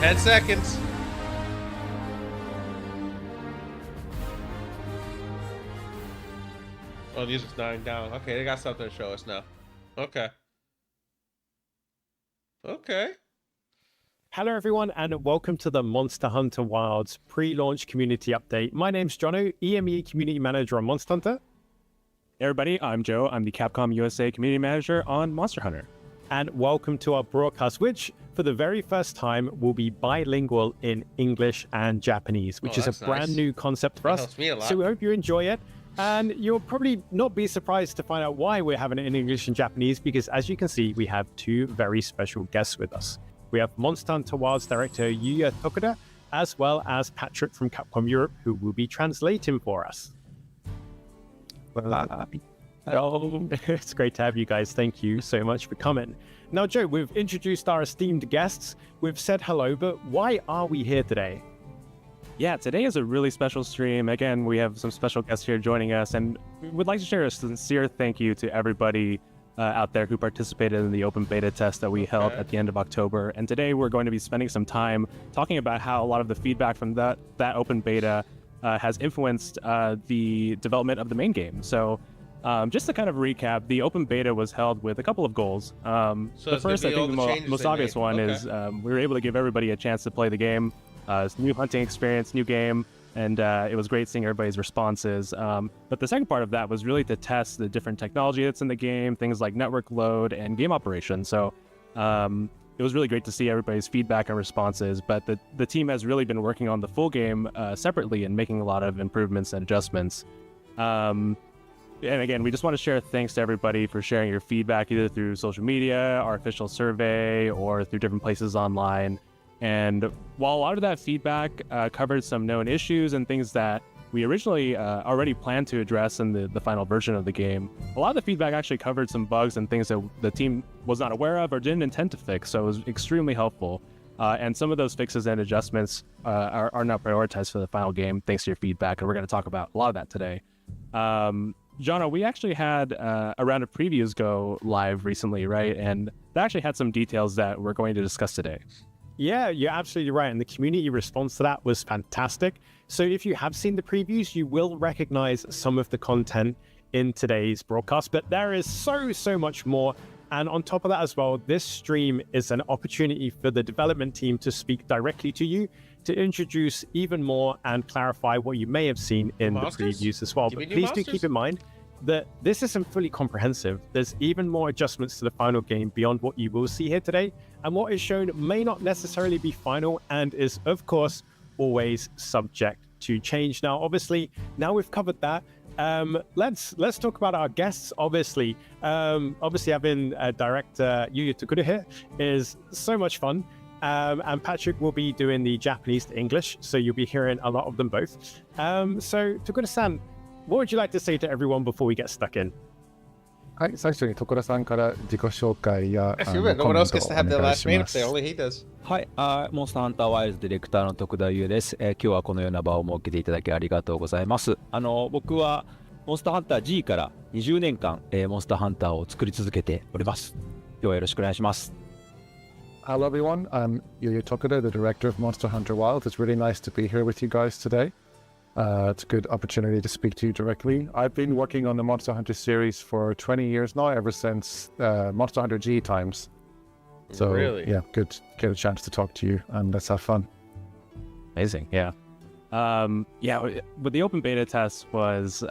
10 seconds. Oh, the music's dying down. Okay, they got something to show us now. Okay. Okay. Hello, everyone, and welcome to the Monster Hunter Wilds pre-launch community update. My name's Jono, EME Community Manager on Monster Hunter. Hey everybody, I'm Joe. I'm the Capcom USA Community Manager on Monster Hunter. And welcome to our broadcast, which for the very first time will be bilingual in English and Japanese, which is a brand new concept for us. Helps me a lot. So we hope you enjoy it. And you'll probably not be surprised to find out why we're having it in English and Japanese, because as you can see, we have two very special guests with us. We have Monster Hunter Wilds director Yuya Tokuda, as well as Patrick from Capcom Europe, who will be translating for us. Hello. It's great to have you guys. Thank you so much for coming. Now, Joe, we've introduced our esteemed guests. We've said hello, but why are we here today? Yeah, today is a really special stream. Again, we have some special guests here joining us, and we would like to share a sincere thank you to everybody out there who participated in the open beta test that we held at the end of October. And today we're going to be spending some time talking about how a lot of the feedback from that open beta has influenced the development of the main game. So just to kind of recap, the open beta was held with a couple of goals. The first, I think the most obvious one is we were able to give everybody a chance to play the game. It's a new hunting experience, new game, and it was great seeing everybody's responses. But the second part of that was really to test the different technology that's in the game, things like network load and game operation. So it was really great to see everybody's feedback and responses, but the team has really been working on the full game separately and making a lot of improvements and adjustments. And again, we just want to share thanks to everybody for sharing your feedback either through social media, our official survey, or through different places online. And while a lot of that feedback covered some known issues and things that we originally already planned to address in the final version of the game, a lot of the feedback actually covered some bugs and things that the team was not aware of or didn't intend to fix, so it was extremely helpful. And some of those fixes and adjustments are now prioritized for the final game, thanks to your feedback, and we're going to talk about a lot of that today. Jono, we actually had a round of previews go live recently, right? And that actually had some details that we're going to discuss today. Yeah, you're absolutely right. And the community response to that was fantastic. So if you have seen the previews, you will recognize some of the content in today's broadcast, but there is so much more. And on top of that as well, this stream is an opportunity for the development team to speak directly to you, to introduce even more and clarify what you may have seen in the previews as well. But please do keep in mind that this isn't fully comprehensive. There's even more adjustments to the final game beyond what you will see here today. And what is shown may not necessarily be final and is, of course, always subject to change. Now, obviously, now we've covered that. Let's talk about our guests. Obviously having director Yuya Tokuda here is so much fun. And Patrick will be doing the Japanese to English, so you'll be hearing a lot of them both. So Tokuda-san, what would you like to say to everyone before we get stuck in? はい、最初に徳田さんから自己紹介や No one else gets to have their last name today. Only he does. はい、モンスターハンターワイルズディレクターの徳田優です、今日はこのような場を設けていただきありがとうございます。僕はモンスターハンター G から20年間、モンスターハンターを作り続けております。今日はよろしくお願いします。Hello everyone, I'm Yuya Tokuda, the director of Monster Hunter Wilds. It's really nice to be here with you guys today. It's a good opportunity to speak to you directly. I've been working on the Monster Hunter series for 20 years now, ever since Monster Hunter G times. So really? Yeah, good to get a chance to talk to you and let's have fun. Amazing, yeah. But the open beta test was,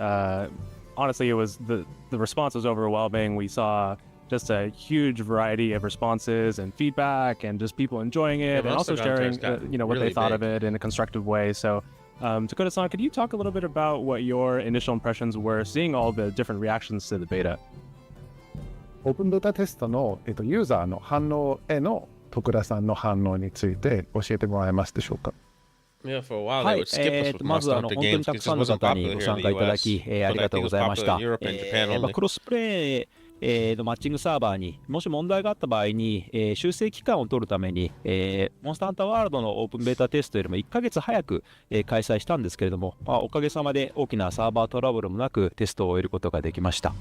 honestly, it was the response was overwhelming. We saw just a huge variety of responses and feedback and just people enjoying it and also sharing what they thought of it in a constructive way. So Tokuda-san, could you talk a little bit about what your initial impressions were seeing all the different reactions to the beta? オープンベータテストの、ユーザーの反応への徳田さんの反応について教えてもらえますでしょうか? Yeah, for a while は they い would skip us with まず Monster 本 Hunter 当に games たく because さ it んの wasn't 方に popular ご here 参 in 加 the いただ US. き、あり But が I とう think ご it was ざいまし popular た。 in Europe and Japan only. クロスプレイのマッチングサーバーにもし問題があった場合に、修正期間を取るために、モンスターハンターワールドのオープンベータテストよりも1ヶ月早く、開催したんですけれども、おかげさまで大きなサーバートラブルもなくテストを終えることができました。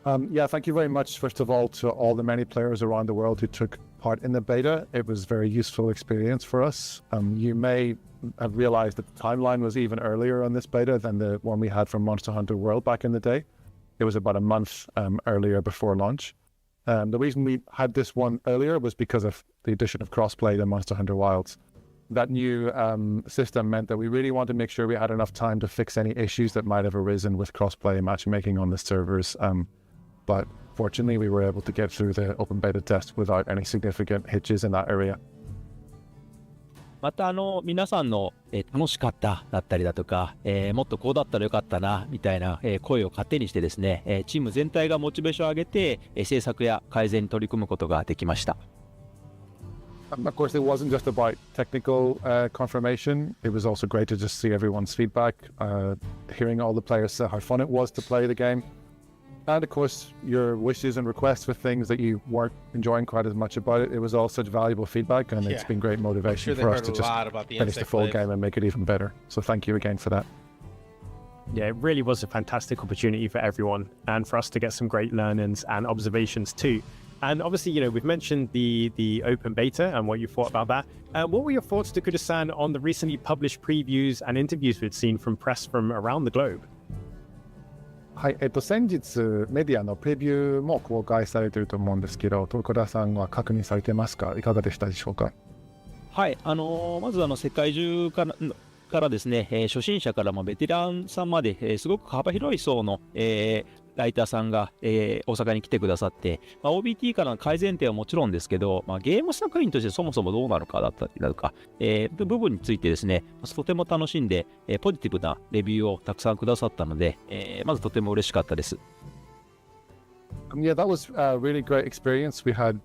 Yeah, thank you very much, first of all, to all the many players around the world who took part in the beta, it was a very useful experience for us. You may have realized that the timeline was even earlier on this beta than the one we had from Monster Hunter World back in the day. It was about a month earlier before launch. The reason we had this one earlier was because of the addition of crossplay to Monster Hunter Wilds. That new system meant that we really wanted to make sure we had enough time to fix any issues that might have arisen with crossplay matchmaking on the servers. But fortunately, we were able to get through the open beta test without any significant hitches in that area. また皆さんの、楽しかっただったりだとか、もっとこうだったらよかったなみたいな、声を糧にしてですね、チーム全体がモチベーションを上げて、制作や改善に取り組むことができました。Of course, it wasn't just about technical confirmation. It was also great to just see everyone's feedback, hearing all the players say how fun it was to play the game. And of course, your wishes and requests for things that you weren't enjoying quite as much about it. It was all such valuable feedback, and it's been great motivation for us to just finish the full game and make it even better. So thank you again for that. Yeah, it really was a fantastic opportunity for everyone and for us to get some great learnings and observations too. And obviously, we've mentioned the open beta and what you thought about that. What were your thoughts, Tokuda-san, on the recently published previews and interviews we've seen from press from around the globe? はい、先日メディアのプレビューも公開されていると思うんですけど、徳田さんは確認されてますか？いかがでしたでしょうか？はい、まず世界中からですね、初心者からベテランさんまで、すごく幅広い層の、ライターさんが、大阪に来てくださって、OBT からの改善点はもちろんですけど、ゲーム作品としてそもそもどうなのかだったりだとか、部分についてですね、とても楽しんで、ポジティブなレビューをたくさんくださったので、まずとても嬉しかったです。Yeah, that was a really great experience. We had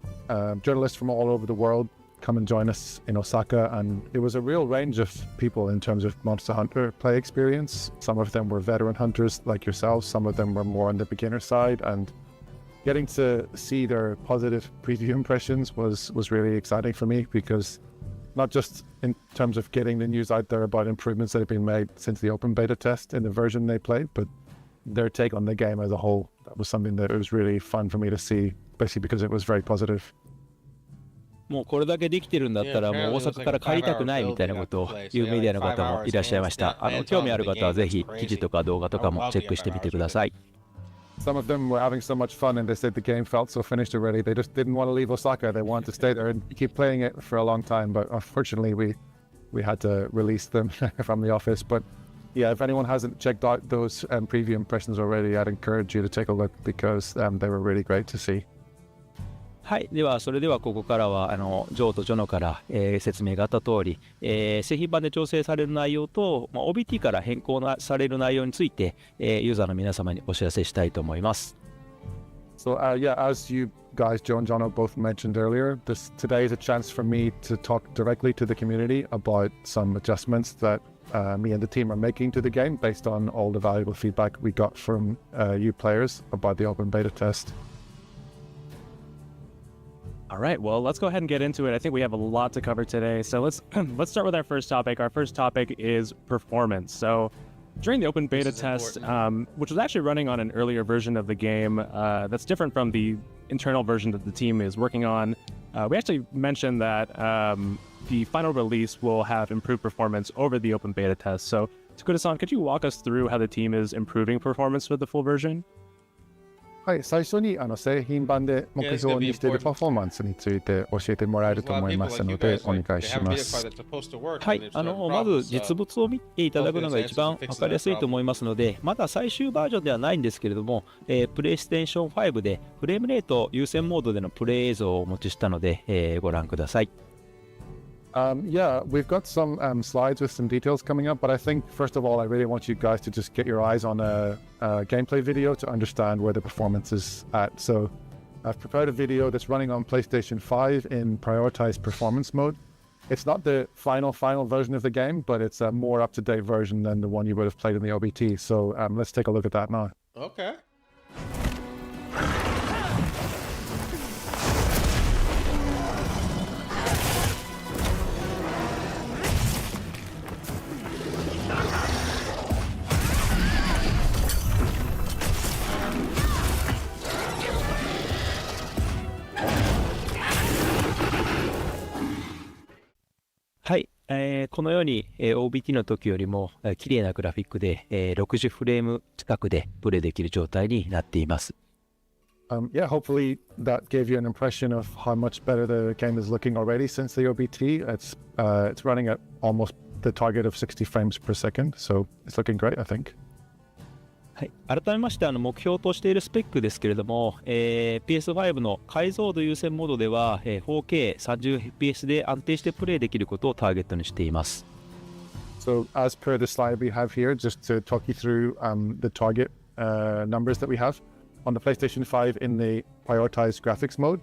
journalists from all over the world come and join us in Osaka, and it was a real range of people in terms of Monster Hunter play experience. Some of them were veteran hunters like yourselves, some of them were more on the beginner side, and getting to see their positive preview impressions was really exciting for me, because not just in terms of getting the news out there about improvements that have been made since the open beta test in the version they played, but their take on the game as a whole. That was something that it was really fun for me to see, basically because it was very positive. もうこれだけできてるんだったらもう大阪から帰りたくないみたいなことを言うメディアの方もいらっしゃいました。興味ある方はぜひ記事とか動画とかもチェックしてみてください。Some of them were having so much fun and they said the game felt so finished already. They just didn't want to leave Osaka. They wanted to stay there and keep playing it for a long time. But unfortunately, we had to release them from the office. But yeah, if anyone hasn't checked out those preview impressions already, I'd encourage you to take a look, because they were really great to see. はい、ではそれではここからはジョーとジョノから、説明があった通り、製品版で調整される内容と、OBT から変更される内容について、ユーザーの皆様にお知らせしたいと思います。So yeah, as you guys, Joe and Jono, both mentioned earlier, today is a chance for me to talk directly to the community about some adjustments that me and the team are making to the game based on all the valuable feedback we got from you players about the open beta test. All right, well, let's go ahead and get into it. I think we have a lot to cover today. So let's start with our first topic. Our first topic is performance. So during the open beta test, which was actually running on an earlier version of the game that's different from the internal version that the team is working on, we actually mentioned that the final release will have improved performance over the open beta test. So Tokuda-san, could you walk us through how the team is improving performance with the full version? はい、最初に製品版で目標にしているパフォーマンスについて教えてもらえると思いますのでお願いします。はい、まず実物を見ていただくのが一番分かりやすいと思いますので、まだ最終バージョンではないんですけれども、プレイステーション5でフレームレート優先モードでのプレイ映像をお持ちしたので、ご覧ください。Yeah, we've got some slides with some details coming up, but I think first of all, I really want you guys to just get your eyes on a gameplay video to understand where the performance is at. So I've prepared a video that's running on PlayStation 5 in prioritized performance mode. It's not the final version of the game, but it's a more up-to-date version than the one you would have played in the OBT. So let's take a look at that now. Okay. このように、OBT の時よりも、綺麗なグラフィックで、60フレーム近くでプレイできる状態になっています。Yeah, hopefully that gave you an impression of how much better the game is looking already since the OBT. It's running at almost the target of 60 frames per second, so it's looking great, I think. はい、改めまして目標としているスペックですけれども、PS5 の解像度優先モードでは、4K30fps で安定してプレイできることをターゲットにしています。So as per the slide we have here, just to talk you through the target numbers that we have. On the PlayStation 5 in the prioritized graphics mode,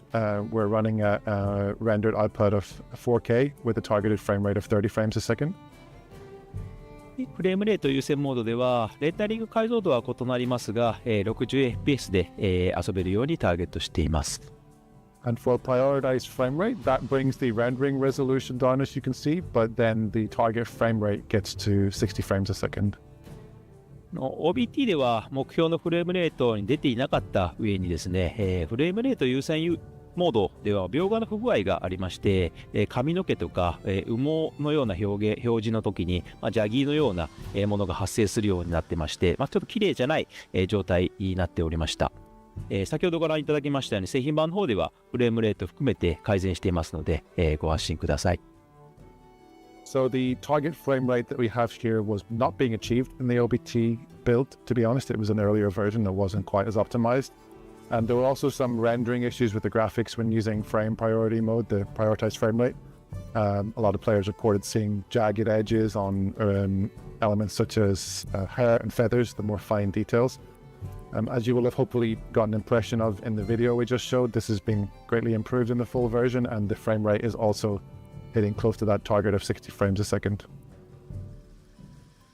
we're running a rendered output of 4K with a targeted frame rate of 30 frames a second. フレームレート優先モードではレンダリング解像度は異なりますが、60fps で、遊べるようにターゲットしています。And for prioritized frame rate, that brings the rendering resolution down as you can see, but then the target frame rate gets to 60 frames a second. OBT では目標のフレームレートに出ていなかった上にですね、フレームレート優先モードでは描画の不具合がありまして、髪の毛とか、羽毛のような表示の時に、ジャギーのようなものが発生するようになってまして、ちょっと綺麗じゃない状態になっておりました。先ほどご覧いただきましたように製品版の方ではフレームレート含めて改善していますので、ご安心ください。So the target frame rate that we have here was not being achieved in the OBT build. To be honest, it was an earlier version that wasn't quite as optimized. And there were also some rendering issues with the graphics when using frame priority mode, the prioritized frame rate. A lot of players reported seeing jagged edges on elements such as hair and feathers, the more fine details. As you will have hopefully got an impression of in the video we just showed, this has been greatly improved in the full version, and the frame rate is also hitting close to that target of 60 frames a second.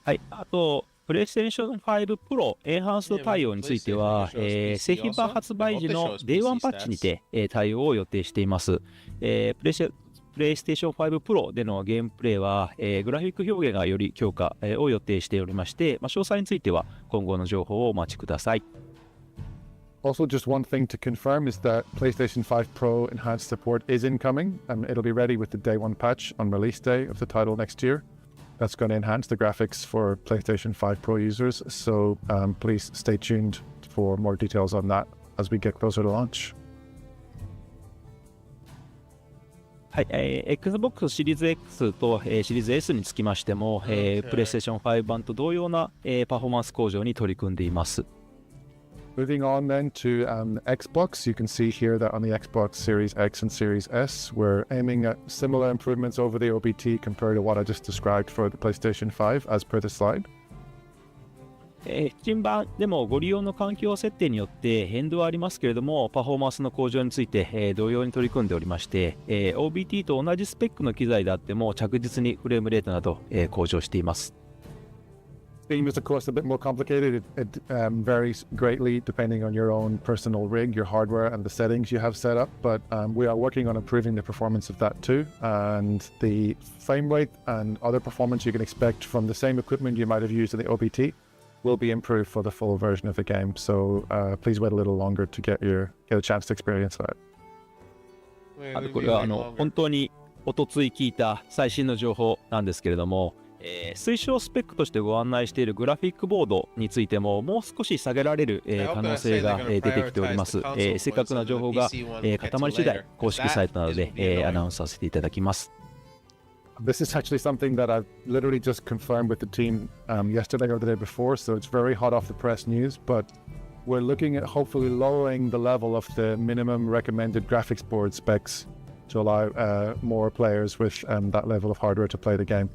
はい、あとPlayStation 5 Pro エンハンスド対応については、製品版発売時の Day1 パッチにて、対応を予定しています。PlayStation 5 Pro でのゲームプレイは、グラフィック表現がより強化、を予定しておりまして、詳細については今後の情報をお待ちください。Also, just one thing to confirm is that PlayStation 5 Pro enhanced support is incoming, and it'll be ready with the Day 1 patch on release day of the title next year. That's going to enhance the graphics for PlayStation 5 Pro users, so please stay tuned for more details on that as we get closer to launch. はい、Xbox シリーズ X と、シリーズ S につきましても、PlayStation 5版と同様な、パフォーマンス向上に取り組んでいます。Moving on then to Xbox, you can see here that on the Xbox Series X and Series S, we're aiming at similar improvements over the OBT compared to what I just described for the PlayStation 5 as per the slide. 新版でもご利用の環境設定によって変動はありますけれども、パフォーマンスの向上について、同様に取り組んでおりまして、OBT と同じスペックの機材であっても着実にフレームレートなど、向上しています。Steam is of course a bit more complicated. It varies greatly depending on your own personal rig, your hardware, and the settings you have set up. But we are working on improving the performance of that too. And the frame rate and other performance you can expect from the same equipment you might have used in the OBT will be improved for the full version of the game. So please wait a little longer to get a chance to experience that. これは本当におとつい聞いた最新の情報なんですけれども、推奨スペックとしてご案内しているグラフィックボードについてももう少し下げられる、可能性が、出てきております。正確な情報が、固まり次第公式サイトなどで、アナウンスさせていただきます。This is actually something that I've literally just confirmed with the team yesterday or the day before, so it's very hot off the press news, but we're looking at hopefully lowering the level of the minimum recommended graphics board specs to allow more players with that level of hardware to play the game.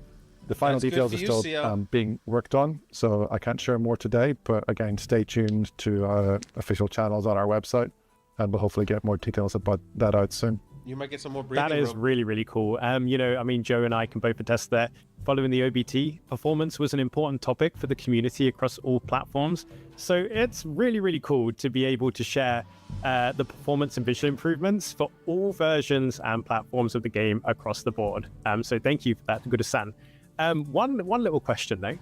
The final details are still being worked on, so I can't share more today, but again, stay tuned to our official channels on our website, and we'll hopefully get more details about that out soon. You might get some more breathing That is room. really, really cool. Joe and I can both attest that following the OBT, performance was an important topic for the community across all platforms. So it's really, really cool to be able to share the performance and visual improvements for all versions and platforms of the game across the board. So thank you for that, Guda-san. One little question though,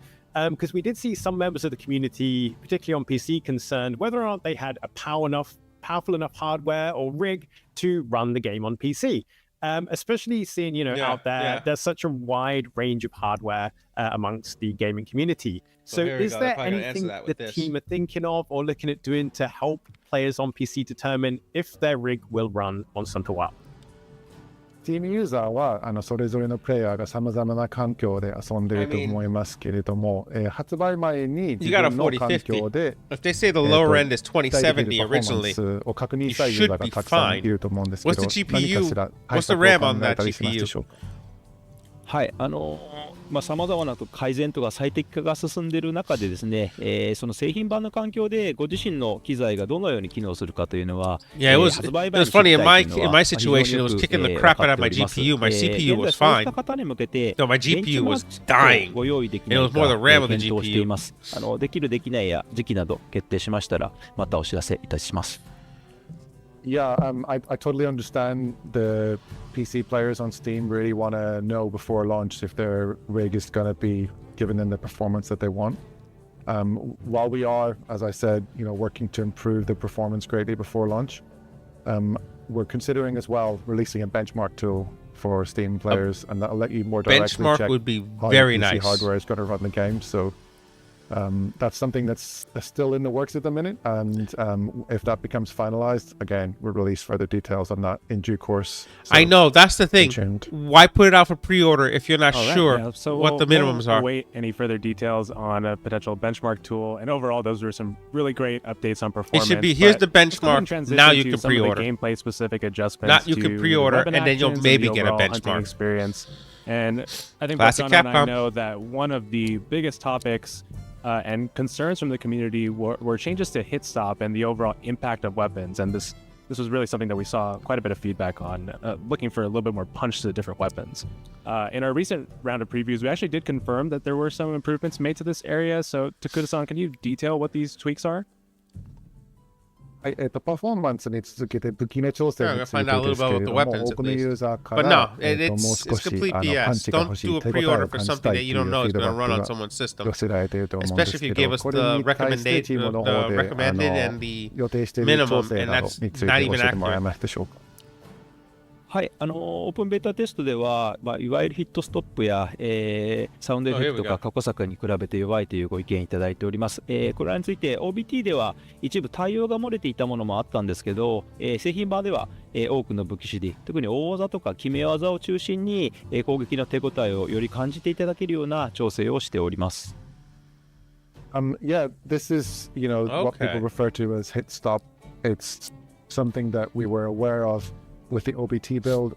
because we did see some members of the community, particularly on PC, concerned whether or not they had a powerful enough hardware or rig to run the game on PC. Especially seeing, Yeah, out there, yeah. there's such a wide range of hardware amongst the gaming community. So So here we is go. They're there probably gonna answer anything that the with this. team are thinking of or looking at doing to help players on PC determine if their rig will run on Sunto Wild? Steam ユーザーはそれぞれのプレイヤーがさまざまな環境で遊んでいると思いますけれども、発売前に自 You got a 分の環境で If they say the lower end is 期待できる 2070 パフォーマン originally, スを確認 you したいユーザー should が be たくさん fine. いると思うんですけど、 What's the 何 GPU? かしら What's the 対策を RAM 考 on え that たりしますでしょうか。はい、さまざまな改善とか最適化が進んでいる中でですね、その製品版の環境でご自身の機材がどのように機能するかというのは、 Yeah, it was 発売 it 前 was funny に in my 知りたいというの in は my 非常に situation. It よ was く kicking the 分 crap か out って of お my ります GPU. My 現 CPU 在 was そういった fine. 方に向けて No, my ベンチ GPU マ was ークを dying. ご用意でき It ない was more the か RAM of the 検討してい GPU. ます。できるできないや時期など決定しましたらまたお知らせいたします。Yeah, I totally understand the PC players on Steam really want to know before launch if their rig is going to be giving them the performance that they want. While we are, as I said, working to improve the performance greatly before launch, we're considering as well releasing a benchmark tool for Steam players, and that'll let you more directly Benchmark check would be how very your PC nice. hardware is going to run the game. So that's something that's still in the works at the minute, and if that becomes finalized, again, we'll release further details on that in due course. So I know that's the stay thing. tuned. Why put it out for pre-order if you're not All right, sure yeah, so what the minimums we'll are? await any further details on a potential benchmark tool. And overall, those were some really great updates on It performance. should be here's but the let's go ahead and benchmark. transition Now you to can some of the pre-order. gameplay-specific adjustments. Not you to can the pre-order, weapon and then you'll actions maybe the get a overall hunting benchmark. experience. And I think Classic both John and I Capcom. know that one of the biggest topics and concerns from the community were changes to hit stop and the overall impact of weapons. And this was really something that we saw quite a bit of feedback on, looking for a little bit more punch to the different weapons. In our recent round of previews, we actually did confirm that there were some improvements made to this area. So, Takuda-san, can you detail what these tweaks are? はい、パフォーマンスに続けて武器の調整 Yeah, に we're つ gonna い find out a て little ですけ bit れ about the ども、 weapons 多 at くのユー least. ザーか But ら、 no, もう it's 少し complete パン BS. チが欲 Don't しい、 do a 手応え pre-order を for 感じ something たい that と you いう don't know フィ is ード going バ to ッ run ク on が someone's system. 寄せられていると思うんで Especially す if け you ど gave も、 us これ the に対して recommended チームの the 方で recommended and the 予定している調 minimum, 整 and など that's について not 教 even えてもらえ accurate. ますでしょうか。はい、オープンベータテストでは、いわゆるヒットストップや、サウンドエフェクト Oh, here we が go. 過去作に比べて弱いというご意見いただいております。これらについて OBT では一部対応が漏れていたものもあったんですけど、製品版では、多くの武器種類、特に大技とか決め技を中心に、攻撃の手応えをより感じていただけるような調整をしております。Yeah, this is, what Okay. people refer to as hit stop. It's something that we were aware of with the OBT build.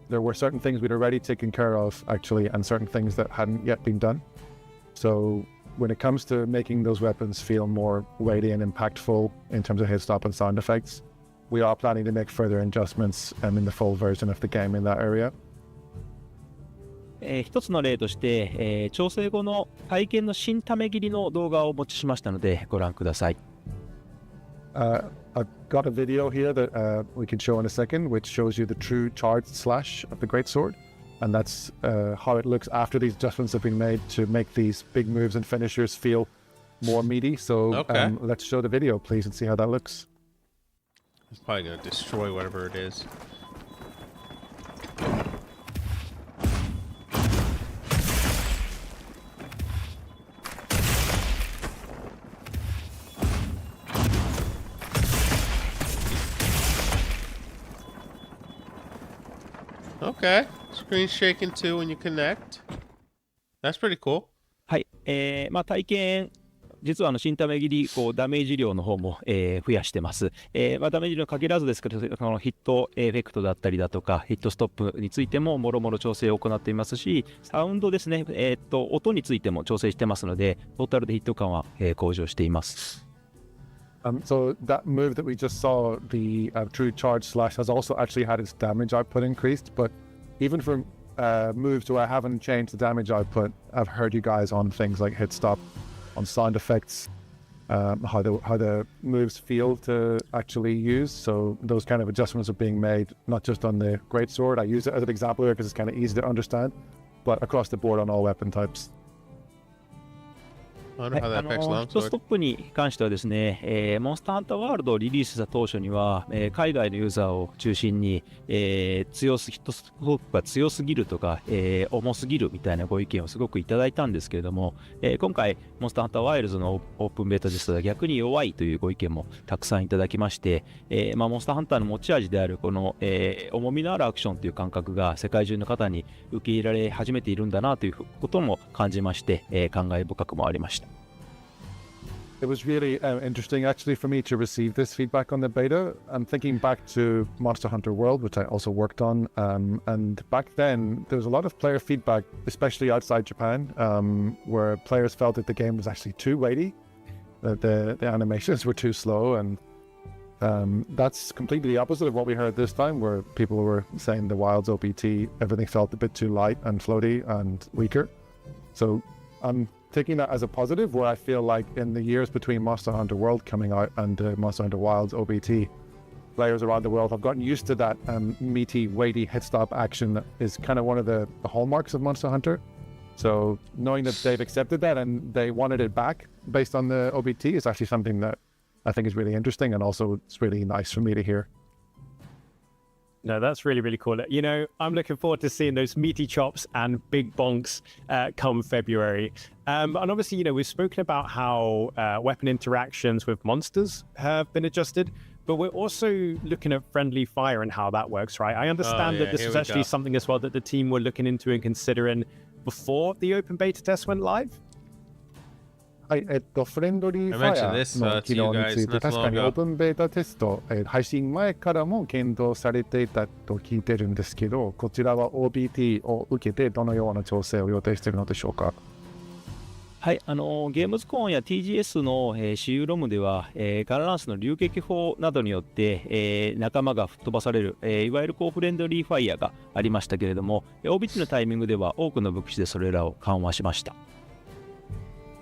There were certain things we'd already taken care of, actually, and certain things that hadn't yet been done. So when it comes to making those weapons feel more weighty and impactful in terms of hit stop and sound effects, we are planning to make further adjustments in the full version of the game in that area. 一つの例として、調整後の体験の新ため切りの動画をお持ちしましたのでご覧ください。I've got a video here that we can show in a second, which shows you the true charged slash of the greatsword, and that's how it looks after these adjustments have been made to make these big moves and finishers feel more meaty. So Okay. Let's show the video, please, and see how that looks. It's probably going to destroy whatever it is. Okay. Screen shaking too when you connect. That's pretty cool. はい、体験、実は新ため切りダメージ量の方も、増やしてます。ダメージ量に限らずですけど、このヒットエフェクトだったりだとか、ヒットストップについてももろもろ調整を行っていますし、サウンドですね、音についても調整してますので、トータルでヒット感は、向上しています。So that move that we just saw, the true charge slash, has also actually had its damage output increased. But even for moves where I haven't changed the damage output, I've heard you guys on things like hit stop, on sound effects, how the moves feel to actually use. So those kind of adjustments are being made, not just on the greatsword. I use it as an example here because it's kind of easy to understand, but across the board on all weapon types. wonder how that affects ヒットスト longsword. ップに関してはですね、モンスターハンターワールドをリリースした当初には、海外のユーザーを中心に、ヒットストップが強すぎるとか、重すぎるみたいなご意見をすごくいただいたんですけれども、今回モンスターハンターワイルズのオープンベータですと逆に弱いというご意見もたくさんいただきまして、モンスターハンターの持ち味であるこの、重みのあるアクションという感覚が世界中の方に受け入れられ始めているんだなということも感じまして、感慨深くもありました。It was really interesting actually for me to receive this feedback on the beta. I'm thinking back to Monster Hunter World, which I also worked on. And back then, there was a lot of player feedback, especially outside Japan, where players felt that the game was actually too weighty, that the animations were too slow. And that's completely the opposite of what we heard this time, where people were saying the Wilds OPT, everything felt a bit too light and floaty and weaker. So I'm taking that as a positive, where I feel like in the years between Monster Hunter World coming out and Monster Hunter Wilds OBT, players around the world have gotten used to that meaty, weighty hit stop action that is kind of one of the hallmarks of Monster Hunter. So knowing that they've accepted that and they wanted it back based on the OBT is actually something that I think is really interesting, and also it's really nice for me to hear. No, that's really, really cool. You know, I'm looking forward to seeing those meaty chops and big bonks come February. And obviously, you know, we've spoken about how weapon interactions with monsters have been adjusted, but we're also looking at friendly fire and how that works, right? I understand that this is actually something as well that the team were looking into and considering before the open beta test went live. はい、フレンドリー I ファイ mentioned ア this の to 機 you 能に guys ついて not 確 too か long にオー ago. プンベータテスト、配信前からも検討されていたと聞いてるんですけど、こちらは OBT を受けてどのような調整を予定しているのでしょうか。はい、ゲームズコーンや TGS の、私有ロムでは、ガラランスの流撃砲などによって、仲間が吹っ飛ばされる、いわゆるフレンドリーファイヤーがありましたけれども、OBT のタイミングでは多くの武器でそれらを緩和しました。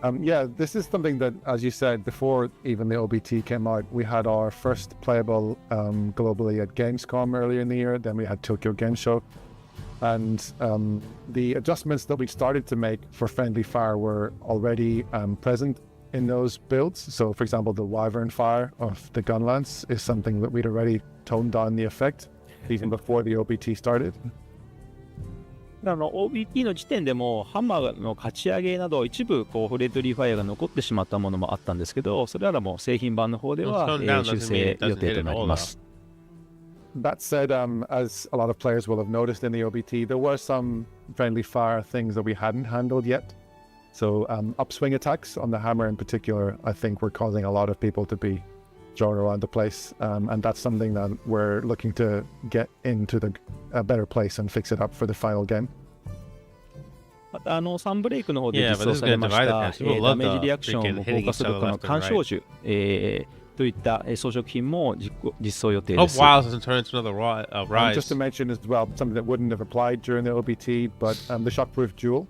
Yeah, this is something that, as you said, before even the OBT came out, we had our first playable globally at Gamescom earlier in the year. Then we had Tokyo Game Show. And the adjustments that we started to make for friendly fire were already present in those builds. So, for example, the Wyvern fire of the gun lance is something that we'd already toned down the effect even before the OBT started. OBT の時点でもハンマーの勝ち上げなど一部フレンドリーファイアが残ってしまったものもあったんですけど、それらも製品版の方では、修正予定となります。That said, as a lot of players will have noticed in the OBT, there were some friendly fire things that we hadn't handled yet. So upswing attacks on the hammer in particular, I think were causing a lot of people to be thrown around the place. And that's something that we're looking to get into a better place and fix it up for the final game. またサンブレイクの方で実装されました、ダメージリアクションをフォーカス力の干渉銃、といった装飾品も実装予定です。Hope Wilds doesn't turn into another rise. Just to mention as well, something that wouldn't have applied during the OBT, but the shockproof jewel,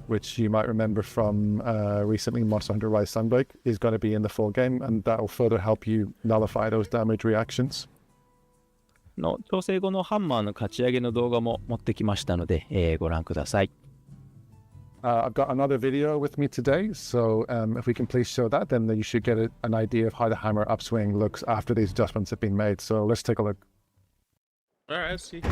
which you might remember from recently Monster Hunter Rise Sunbreak, is going to be in the full game, and that will further help you nullify those damage reactions. の調整後のハンマーの勝ち上げの動画も持ってきましたので、ご覧ください。I've got another video with me today, so if we can please show that, then you should get an idea of how the hammer upswing looks after these adjustments have been made. So let's take a look. All right, let's see.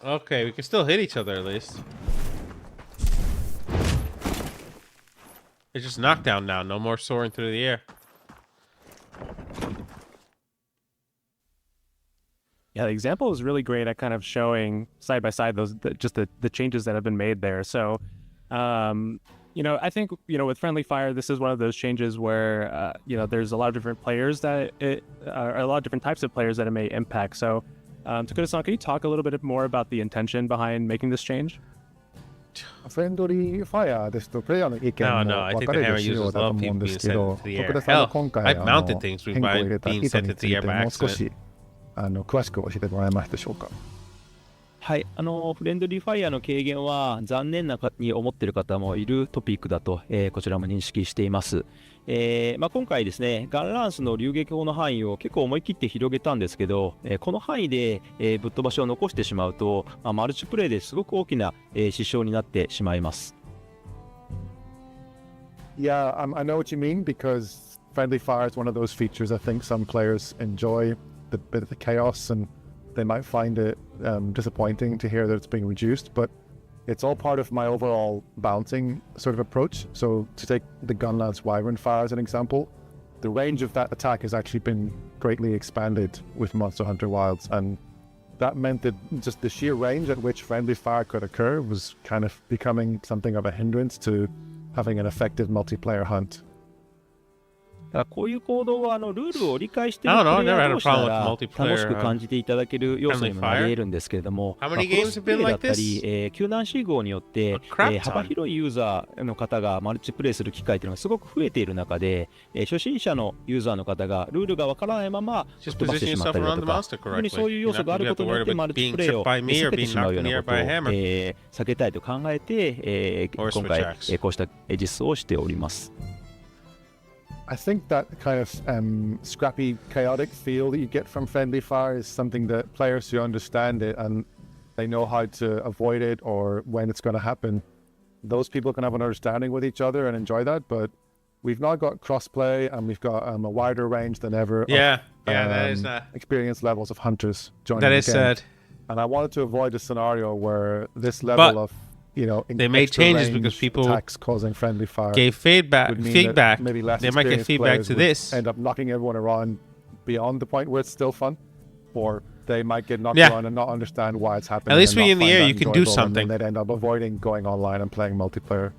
Okay, we can still hit each other at least. It's just knockdown now. No more soaring through the air. Yeah, the example is really great at kind of showing side by side the changes that have been made there. So, I think, with friendly fire, this is one of those changes where, there's a lot of different players a lot of different types of players that it may impact. So, Takuda-san, can you talk a little bit more about the intention behind making this change? フレンドリーファイアですとプレイヤーの意見 No, も I 分 think か the れる hammer 仕様 users だと love 思うん people で being すけど、 sent to the 徳 air. 田さんが Hell, 今回 I've mounted things 変更を入れ by た being 意図 sent に to つ the い air て by もう少 accident. し詳しく教えてもらえますでしょうか。はい、フレンドリーファイヤーの軽減は残念なに思っている方もいるトピックだと、こちらも認識しています。今回ですね、ガンランスの流撃砲の範囲を結構思い切って広げたんですけど、この範囲で、ぶっ飛ばしを残してしまうと、マルチプレイですごく大きな、支障になってしまいます。Yeah, I know what you mean because friendly fire is one of those features I think some players enjoy, the bit of the chaos, and they might find it disappointing to hear that it's being reduced, but it's all part of my overall balancing sort of approach. So to take the Gunlance Wyvern Fire as an example, the range of that attack has actually been greatly expanded with Monster Hunter Wilds, and that meant that just the sheer range at which friendly fire could occur was kind of becoming something of a hindrance to having an effective multiplayer hunt. だからこういう行動はルールを理解している I プ don't know, レイ never ヤ had ー a 同士な problem with ら multiplayer, 楽しく感じていただける要素にもなり得るんですけれども、 How many クロ games ス have プレ been イだ like ったり、 this? 救難集合によって、 A crap ton. 幅広いユーザーの方がマルチプレイする機会というのがすごく増えている中で、初心者のユーザーの方がルールがわからないまま吹っ Just 飛ばして position しまったり yourself だ around と the か、 monster 本当にそういう correctly. 要 You 素 don't があ have る to ことに worry よって about マルチ being プレイ tripped を by me 避 or けて being しまう knocked ような near ことを、 by a hammer. 避けたいと考えて、Or 今 switch 回、 axe. こうした実装をしております。I think that kind of scrappy, chaotic feel that you get from friendly fire is something that players who understand it and they know how to avoid it or when it's going to happen, those people can have an understanding with each other and enjoy that. But we've now got crossplay and we've got a wider range than ever. Yeah, that is experience levels of hunters joining. that is the game. sad. And I wanted to avoid a scenario where this But level of they made extra changes range because people attacks causing friendly fire Gave feedback. would mean Feedback. that maybe less They might get experienced feedback players to would this. end up knocking everyone around beyond the point where it's still fun, or they might get knocked Yeah. around and not understand why it's happening. At least and when not you're in the find air, that you can do enjoyable, and something. then they'd end up avoiding going online and playing multiplayer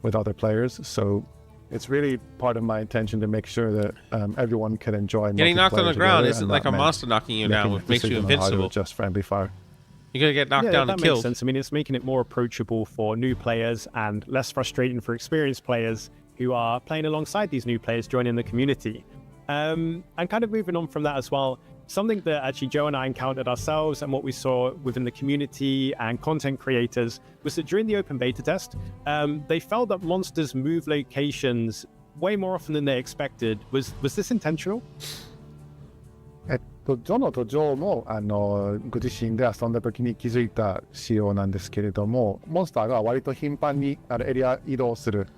with other players. So it's really part of my intention to make sure that everyone can enjoy Getting knocked on multiplayer the ground together, isn't and like that a meant monster knocking you making down, a which makes you decision on how to invincible. adjust friendly fire. You're gonna get knocked Yeah, down that and makes killed. sense. I mean, it's making it more approachable for new players and less frustrating for experienced players who are playing alongside these new players joining the community. And kind of moving on from that as well, something that actually Joe and I encountered ourselves and what we saw within the community and content creators was that during the open beta test, they felt that monsters move locations way more often than they expected. Was this intentional? ジョノとジョーもご自身で遊んだ時に気づいた仕様なんですけれども、モンスターが割と頻繁にエリア移動する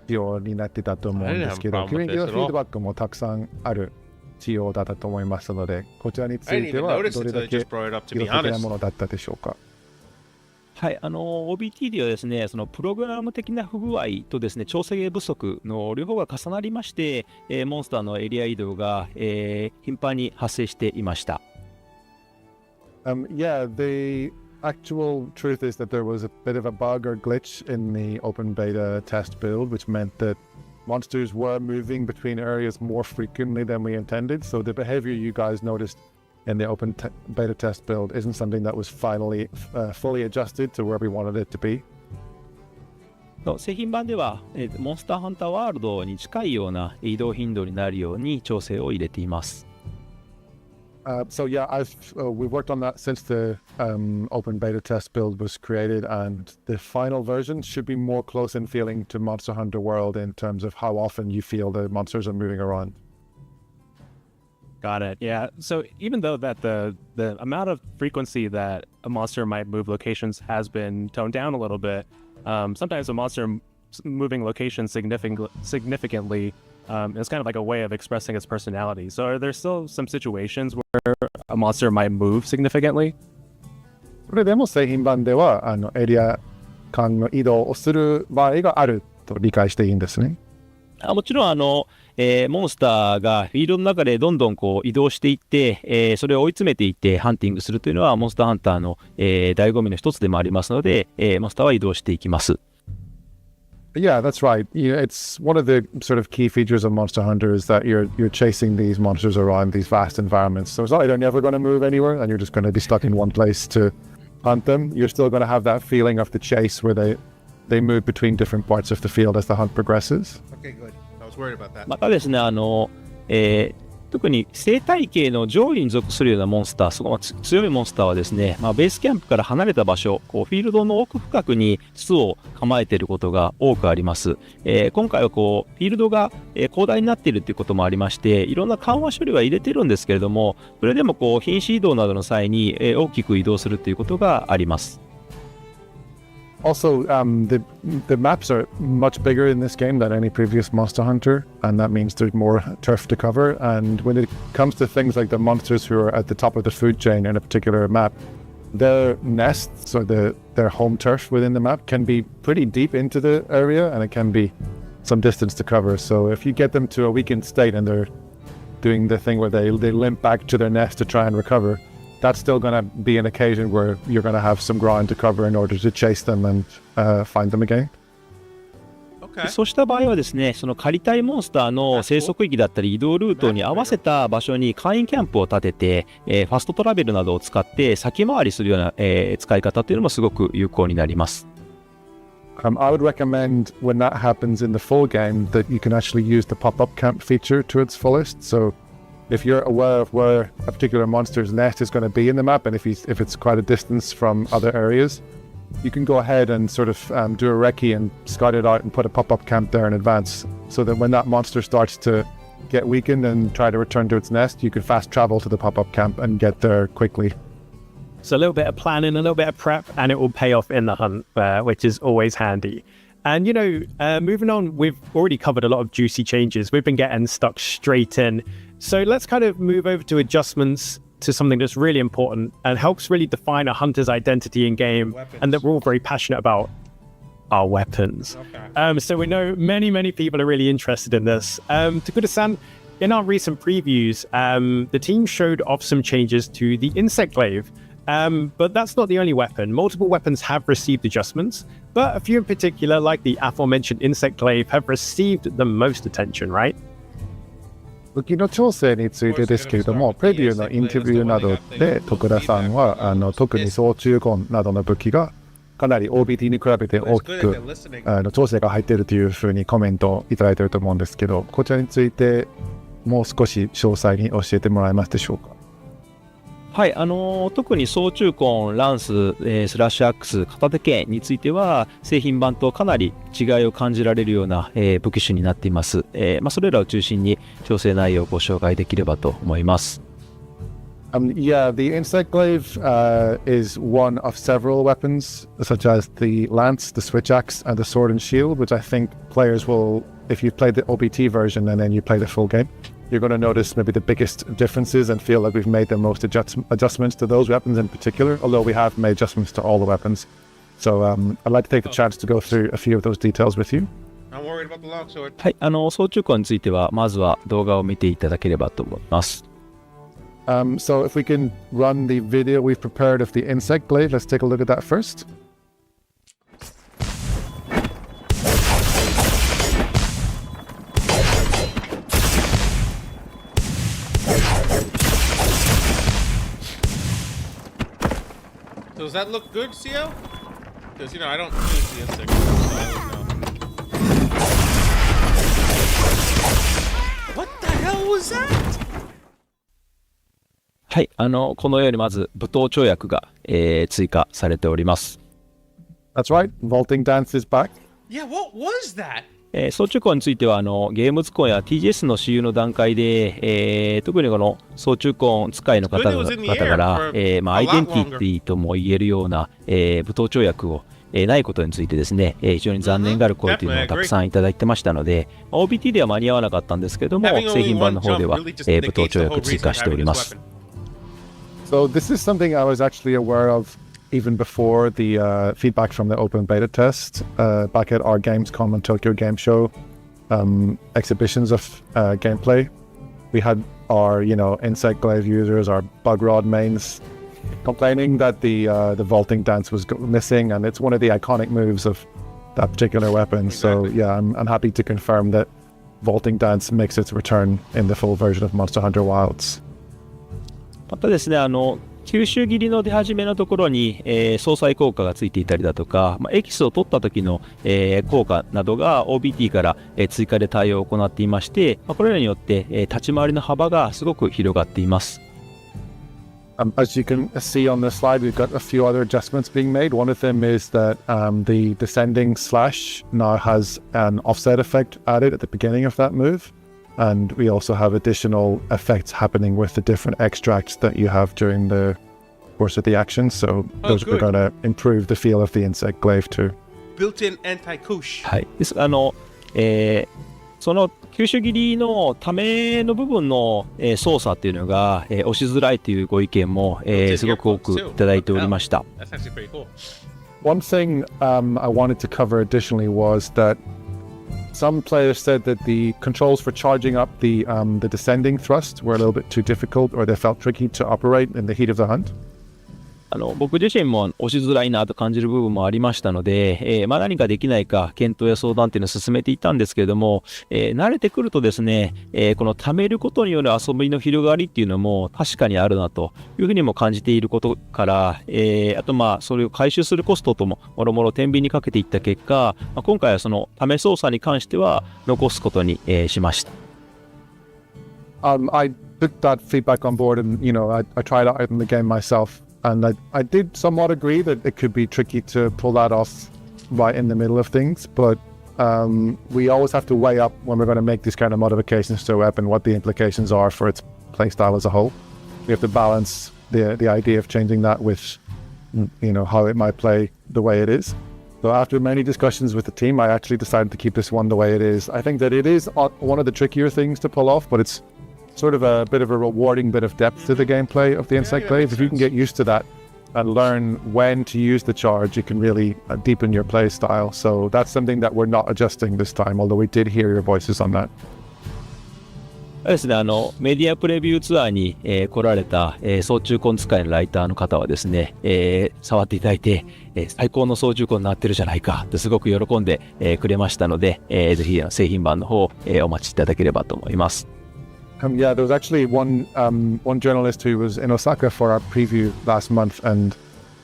仕様になってたと思うんですけど、 I didn't have a problem with コミュニティの this at all. フィードバックもたくさんある仕様だったと思いますので、こちらにつ I い didn't て even は notice どれ it だ until they け just brought it up, to 記 be 録的な honest. ものだったでしょうか。はい、OBT ではですね、そのプログラム的な不具合とですね、調整不足の両方が重なりまして、モンスターのエリア移動が、頻繁に発生していました。Yeah, the actual truth is that there was a bit of a bug or glitch in the open beta test build, which meant that monsters were moving between areas more frequently than we intended. So the behavior you guys noticed in the open beta test build isn't something that was finally fully adjusted to where we wanted it to be. 製品版では、モンスターハンターワールドに近いような移動頻度になるように調整を入れています。So yeah, we've worked on that since the open beta test build was created, and the final version should be more close in feeling to Monster Hunter World in terms of how often you feel the monsters are moving around. Got it. Yeah. So even though that the amount of frequency that a monster might move locations has been toned down a little bit, sometimes a monster moving locations significantly is kind of like a way of expressing its personality. So are there still some situations where a monster might move significantly? それでも製品版ではエリア間の移動をする場合があると理解していいんですね。もちろんモンスターがフィールドの中でどんどんこう移動していって、それを追い詰めていってハンティングするというのはモンスターハンターの、醍醐味の一つでもありますので、モンスターは移動していきます。Yeah, that's right. It's one of the sort of key features of Monster Hunter is that you're chasing these monsters around these vast environments. So it's not like they're never going to move anywhere and you're just going to be stuck in one place to hunt them. You're still going to have that feeling of the chase where they move between different parts of the field as the hunt progresses. Okay, good. I was worried about that. またですね、特に生態系の上位に属するようなモンスター、その強いモンスターはですね、ベースキャンプから離れた場所、フィールドの奥深くに巣を構えていることが多くあります。今回はフィールドが、広大になっているということもありまして、いろんな緩和処理は入れてるんですけれども、それでも品種移動などの際に、大きく移動するということがあります。Also, the maps are much bigger in this game than any previous Monster Hunter, and that means there's more turf to cover. And when it comes to things like the monsters who are at the top of the food chain in a particular map, their nests or their home turf within the map can be pretty deep into the area, and it can be some distance to cover. So if you get them to a weakened state and they're doing the thing where they limp back to their nest to try and recover, that's still going to be an occasion where you're going to have some ground to cover in order to chase them and find them again. Okay. そうした場合はですね、その狩りたいモンスターの生息域だったり移動ルートに合わせた場所に簡易キャンプを立てて、ファストトラベルなどを使って先回りするような、使い方というのもすごく有効になります。I would recommend when that happens in the full game that you can actually use the pop-up camp feature to its fullest. So if you're aware of where a particular monster's nest is going to be in the map, and if it's quite a distance from other areas, you can go ahead and sort of do a recce and scout it out and put a pop-up camp there in advance, so that when that monster starts to get weakened and try to return to its nest, you can fast travel to the pop-up camp and get there quickly. So a little bit of planning, a little bit of prep, and it will pay off in the hunt, which is always handy. And, moving on, we've already covered a lot of juicy changes. We've been getting stuck straight in. So let's kind of move over to adjustments to something that's really important and helps really define a hunter's identity in game, and that we're all very passionate about: our weapons. Okay. So we know many people are really interested in this. Takura-san, in our recent previews, the team showed off some changes to the Insect Glaive. But that's not the only weapon. Multiple weapons have received adjustments, but a few in particular, like the aforementioned Insect Glaive, have received the most attention, right? 武器の調整についてですけれども、プレビューのインタビューなどで徳田さんは特に総中根などの武器がかなり OBT に比べて大きく調整が入っているというふうにコメントをいただいていると思うんですけど、こちらについてもう少し詳細に教えてもらえますでしょうか。はい、特に総中根、ランス、スラッシュアックス、片手剣については製品版とかなり違いを感じられるような、武器種になっています。それらを中心に調整内容をご紹介できればと思います。Yeah, the Insect Glaive is one of several weapons, such as the Lance, the Switch Axe, and the Sword and Shield, which I think players will, if you've played the OBT version and then you play the full game, you're going to notice maybe the biggest differences and feel like we've made the most adjustments to those weapons in particular, although we have made adjustments to all the weapons. So I'd like to take the chance to go through a few of those details with you. I'm worried about the longsword. はい、総中根についてはまずは動画を見ていただければと思います。So if we can run the video we've prepared of the Insect Glaive, let's take a look at that first. So does that look good, CO? Because, I don't use the insect, so I don't know. What the hell was that? はい、このようにまず武闘跳躍が、追加されております。That's right, Vaulting Dance is back. Yeah, what was that? 総中根についてはゲームズコンや TGS の私有の段階で、特にこの総中根使いの方から、アイデンティティとも言えるような、武闘跳躍を、ないことについてですね、非常に残念がある声というのをたくさんいただいてましたので、OBT では間に合わなかったんですけども、製品版の方では、武闘跳躍追加しております。So this is something I was actually aware of even before the feedback from the open beta test back at our Gamescom and Tokyo Game Show exhibitions of gameplay. We had our, Insect Glaive users, our Bug Rod mains complaining that the Vaulting Dance was missing, and it's one of the iconic moves of that particular weapon. So yeah, I'm happy to confirm that Vaulting Dance makes its return in the full version of Monster Hunter Wilds. またですね、吸収切りの出始めのところに、相殺効果がついていたりだとか、エキスを取った時の、効果などが OBT から、追加で対応を行っていまして、これらによって、立ち回りの幅がすごく広がっています。As you can see on the slide, we've got a few other adjustments being made. One of them is that the descending slash now has an offset effect added at the beginning of that move. And we also have additional effects happening with the different extracts that you have during the course of the action. So those are good. going to improve the feel of the insect glaive too. Built-in anti-kush. はい、ですその吸収切りのための部分の、操作っていうのが、押しづらいというご意見も、すごく多くいただいておりました。That's actually pretty cool. One thing I wanted to cover additionally was that some players said that the controls for charging up the descending thrust were a little bit too difficult, or they felt tricky to operate in the heat of the hunt. 僕自身も押しづらいなと感じる部分もありましたので、何かできないか検討や相談っていうのを進めていたんですけれども、慣れてくるとですね、この貯めることによる遊びの広がりっていうのも確かにあるなというふうにも感じていることから、あとそれを回収するコストとももろもろ天秤にかけていった結果、今回はその貯め操作に関しては残すことに、しました。I took that feedback on board, and I tried it out in the game myself. And I did somewhat agree that it could be tricky to pull that off right in the middle of things, but we always have to weigh up when we're going to make these kind of modifications to a weapon, what the implications are for its playstyle as a whole. We have to balance the idea of changing that with, how it might play the way it is. So after many discussions with the team, I actually decided to keep this one the way it is. I think that it is one of the trickier things to pull off, but it's sort of a bit of a rewarding bit of depth to the gameplay of the Insect Glaive. If you can get used to that and learn when to use the charge, it can really deepen your play style. So that's something that we're not adjusting this time, although we did hear your voices on that. ですね、メディアプレビューツアーに、来られた、操縦根使いのライターの方はですね、触っていただいて、最高の操縦根になってるじゃないかってすごく喜んで、くれましたので、ぜひ製品版の方、お待ちいただければと思います。Yeah, there was actually one journalist who was in Osaka for our preview last month, and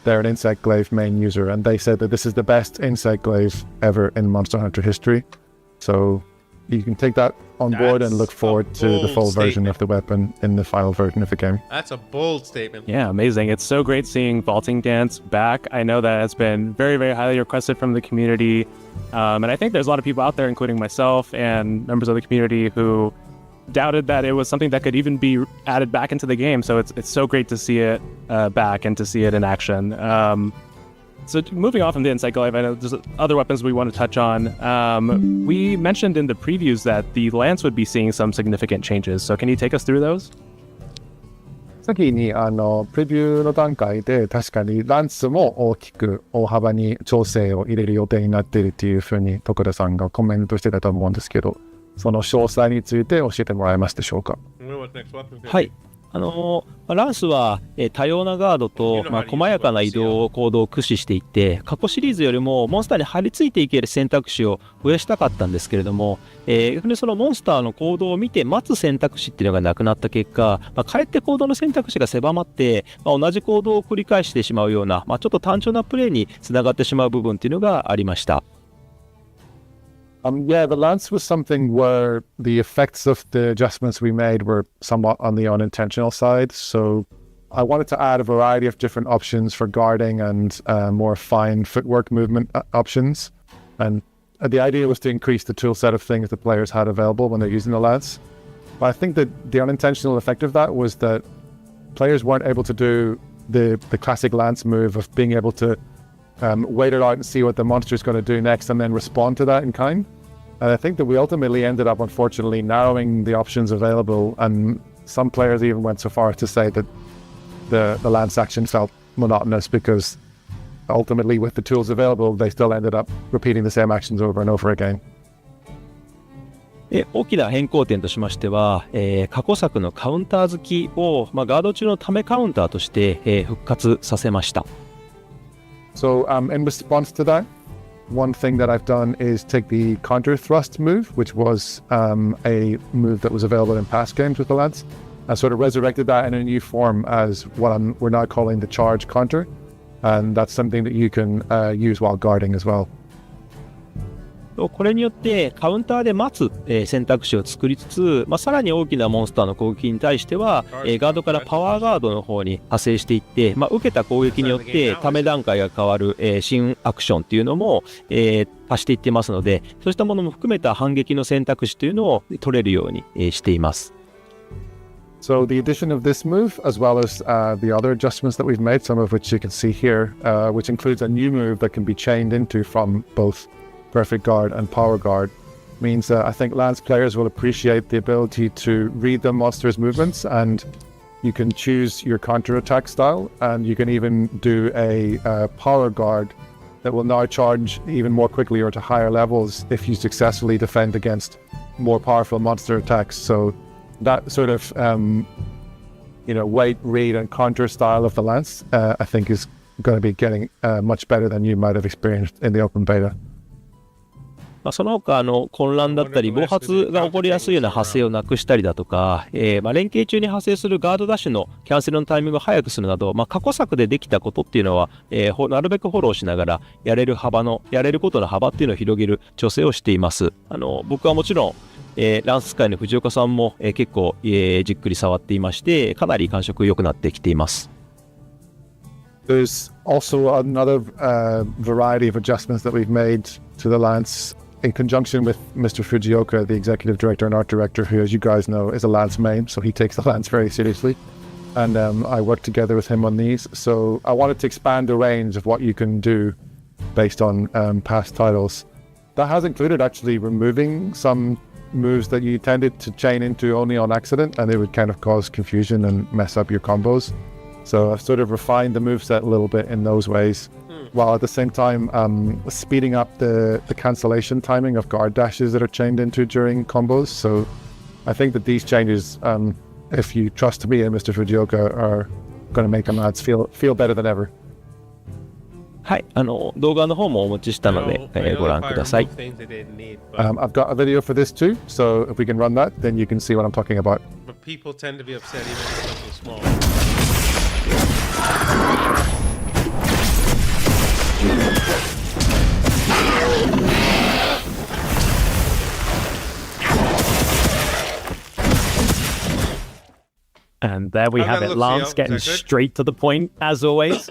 they're an Insect Glaive main user, and they said that this is the best Insect Glaive ever in Monster Hunter history. So you can take that on board and look forward to the full version of the weapon in the final version of the game. That's a bold statement. Yeah, amazing. It's so great seeing Vaulting Dance back. I know that it's been very, very highly requested from the community, and I think there's a lot of people out there, including myself and members of the community, who doubted that it was something that could even be added back into the game. So it's so great to see it back and to see it in action. So moving on from the Insect Glaive, I know there's other weapons we want to touch on. We mentioned in the previews that the Lance would be seeing some significant changes. So can you take us through those? 先にプレビューの段階で確かにランスも大幅に調整を入れる予定になっているというふうに徳田さんがコメントしてたと思うんですけど、その詳細について教えてもらえますでしょうか。はい。ランスは、多様なガードと、細やかな移動行動を駆使していって過去シリーズよりもモンスターに張り付いていける選択肢を増やしたかったんですけれども、逆にそのモンスターの行動を見て待つ選択肢っていうのがなくなった結果、かえって行動の選択肢が狭まって、同じ行動を繰り返してしまうような、ちょっと単調なプレイにつながってしまう部分っていうのがありました。Yeah, the Lance was something where the effects of the adjustments we made were somewhat on the unintentional side. So I wanted to add a variety of different options for guarding and more fine footwork movement options. And the idea was to increase the tool set of things the players had available when they're using the Lance. But I think that the unintentional effect of that was that players weren't able to do the classic Lance move of being able to wait it out and see what the monster is going to do next and then respond to that in kind. And I think that we ultimately ended up, unfortunately, narrowing the options available, and some players even went so far as to say that the Lance action felt monotonous because ultimately with the tools available, they still ended up repeating the same actions over and over again. 大きな変更点としましては、過去作のカウンター好きを、ガード中のためカウンターとして、復活させました。So in response to that, one thing that I've done is take the counter thrust move, which was a move that was available in past games with the Lance, sort of resurrected that in a new form as what we're now calling the charge counter. And that's something that you can use while guarding as well. これによってカウンターで待つ、選択肢を作りつつ、さらに大きなモンスターの攻撃に対しては、ガードからパワーガードの方に派生していって、受けた攻撃によってため段階が変わる、新アクションっていうのも、足していってますので、そうしたものも含めた反撃の選択肢というのを取れるように、しています。So the addition of this move, as well as the other adjustments that we've made, some of which you can see here, which includes a new move that can be chained into from both Perfect Guard and Power Guard, means that I think Lance players will appreciate the ability to read the monster's movements, and you can choose your counter attack style, and you can even do a Power Guard that will now charge even more quickly or to higher levels if you successfully defend against more powerful monster attacks. So that sort of wait, read and counter style of the Lance, I think is going to be getting much better than you might have experienced in the open beta. その他混乱だったり暴発が起こりやすいような派生をなくしたりだとか、連携中に派生するガードダッシュのキャンセルのタイミングを早くするなど、過去作でできたことっていうのは、なるべくフォローしながらやれることの幅っていうのを広げる調整をしています。僕はもちろんランス界の藤岡さんも、結構、じっくり触っていまして、かなり感触良くなってきています。There's also another variety of adjustments that we've made to the Lance in conjunction with Mr. Fujioka, the executive director and art director, who, as you guys know, is a Lance main, so he takes the Lance very seriously. And I worked together with him on these. So I wanted to expand the range of what you can do based on past titles. That has included actually removing some moves that you tended to chain into only on accident, and it would kind of cause confusion and mess up your combos. So I've sort of refined the moveset a little bit in those ways, while at the same time speeding up the cancellation timing of guard dashes that are chained into during combos. So I think that these changes, if you trust me and Mr. Fujioka, are going to make the lads feel better than ever. はい、動画の方もお持ちしたので、ご覧ください。I've got a video for this too, so if we can run that, then you can see what I'm talking about. But people tend to be upset even if it's something small. And there we How'd have that it. look, Lance Theo? getting Is that good? straight to the point, as always.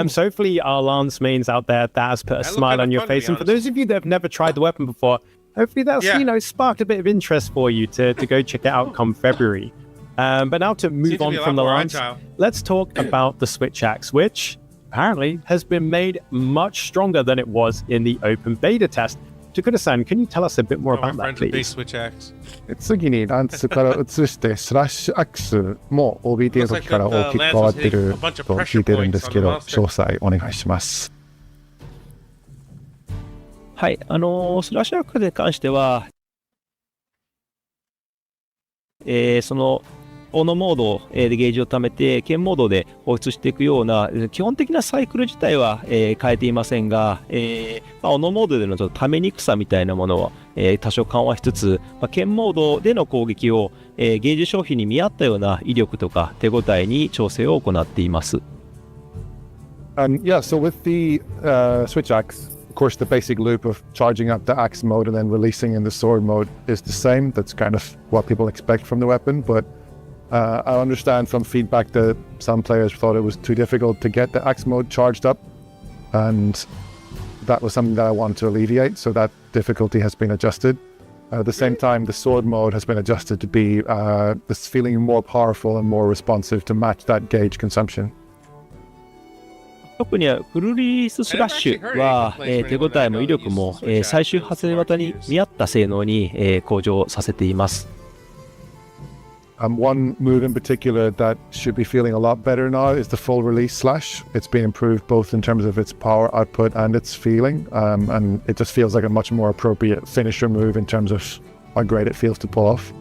So hopefully our Lance mains out there, that has put a That looked smile kinda on your fun, to be face. And for honest. those of you that have never tried the weapon before, hopefully that's, Yeah. Sparked a bit of interest for you to go check it out come February. But now to move Seems to on be a from lot the more Lance, agile. let's talk about the Switch Axe, which apparently has been made much stronger than it was in the open beta test. Takura-san, can you tell us a bit more Oh, our about that, friends with base please? switch axe. 次にランツから移してスラッシュアクスも OB の時から大きく変わってると聞いてるんですけど、詳細お願いします。はい、スラッシュアックに関しては、その斧モードでゲージを貯めて剣モードで放出していくような基本的なサイクル自体は変えていませんが、斧モードでのちょっとためにくさみたいなものは多少緩和しつつ、剣モードでの攻撃をゲージ消費に見合ったような威力とか手応えに調整を行っています。Yeah, so with the Switch Axe, of course, the basic loop of charging up the axe mode and then releasing in the sword mode is the same. That's kind of what people expect from the weapon, but I understand from feedback that some players thought it was too difficult to get the axe mode charged up, and that was something that I wanted to alleviate, so that difficulty has been adjusted. At the same time, the sword mode has been adjusted to be this feeling more powerful and more responsive to match that gauge consumption. 特にフルリリーススラッシュは、手応えも威力も、最終発生型に見合った性能に、向上させています。One move in particular that should be feeling a lot better now is the full release slash. It's been improved both in terms of its power output and its feeling, and it just feels like a much more appropriate finisher move in terms of how great it feels to pull off.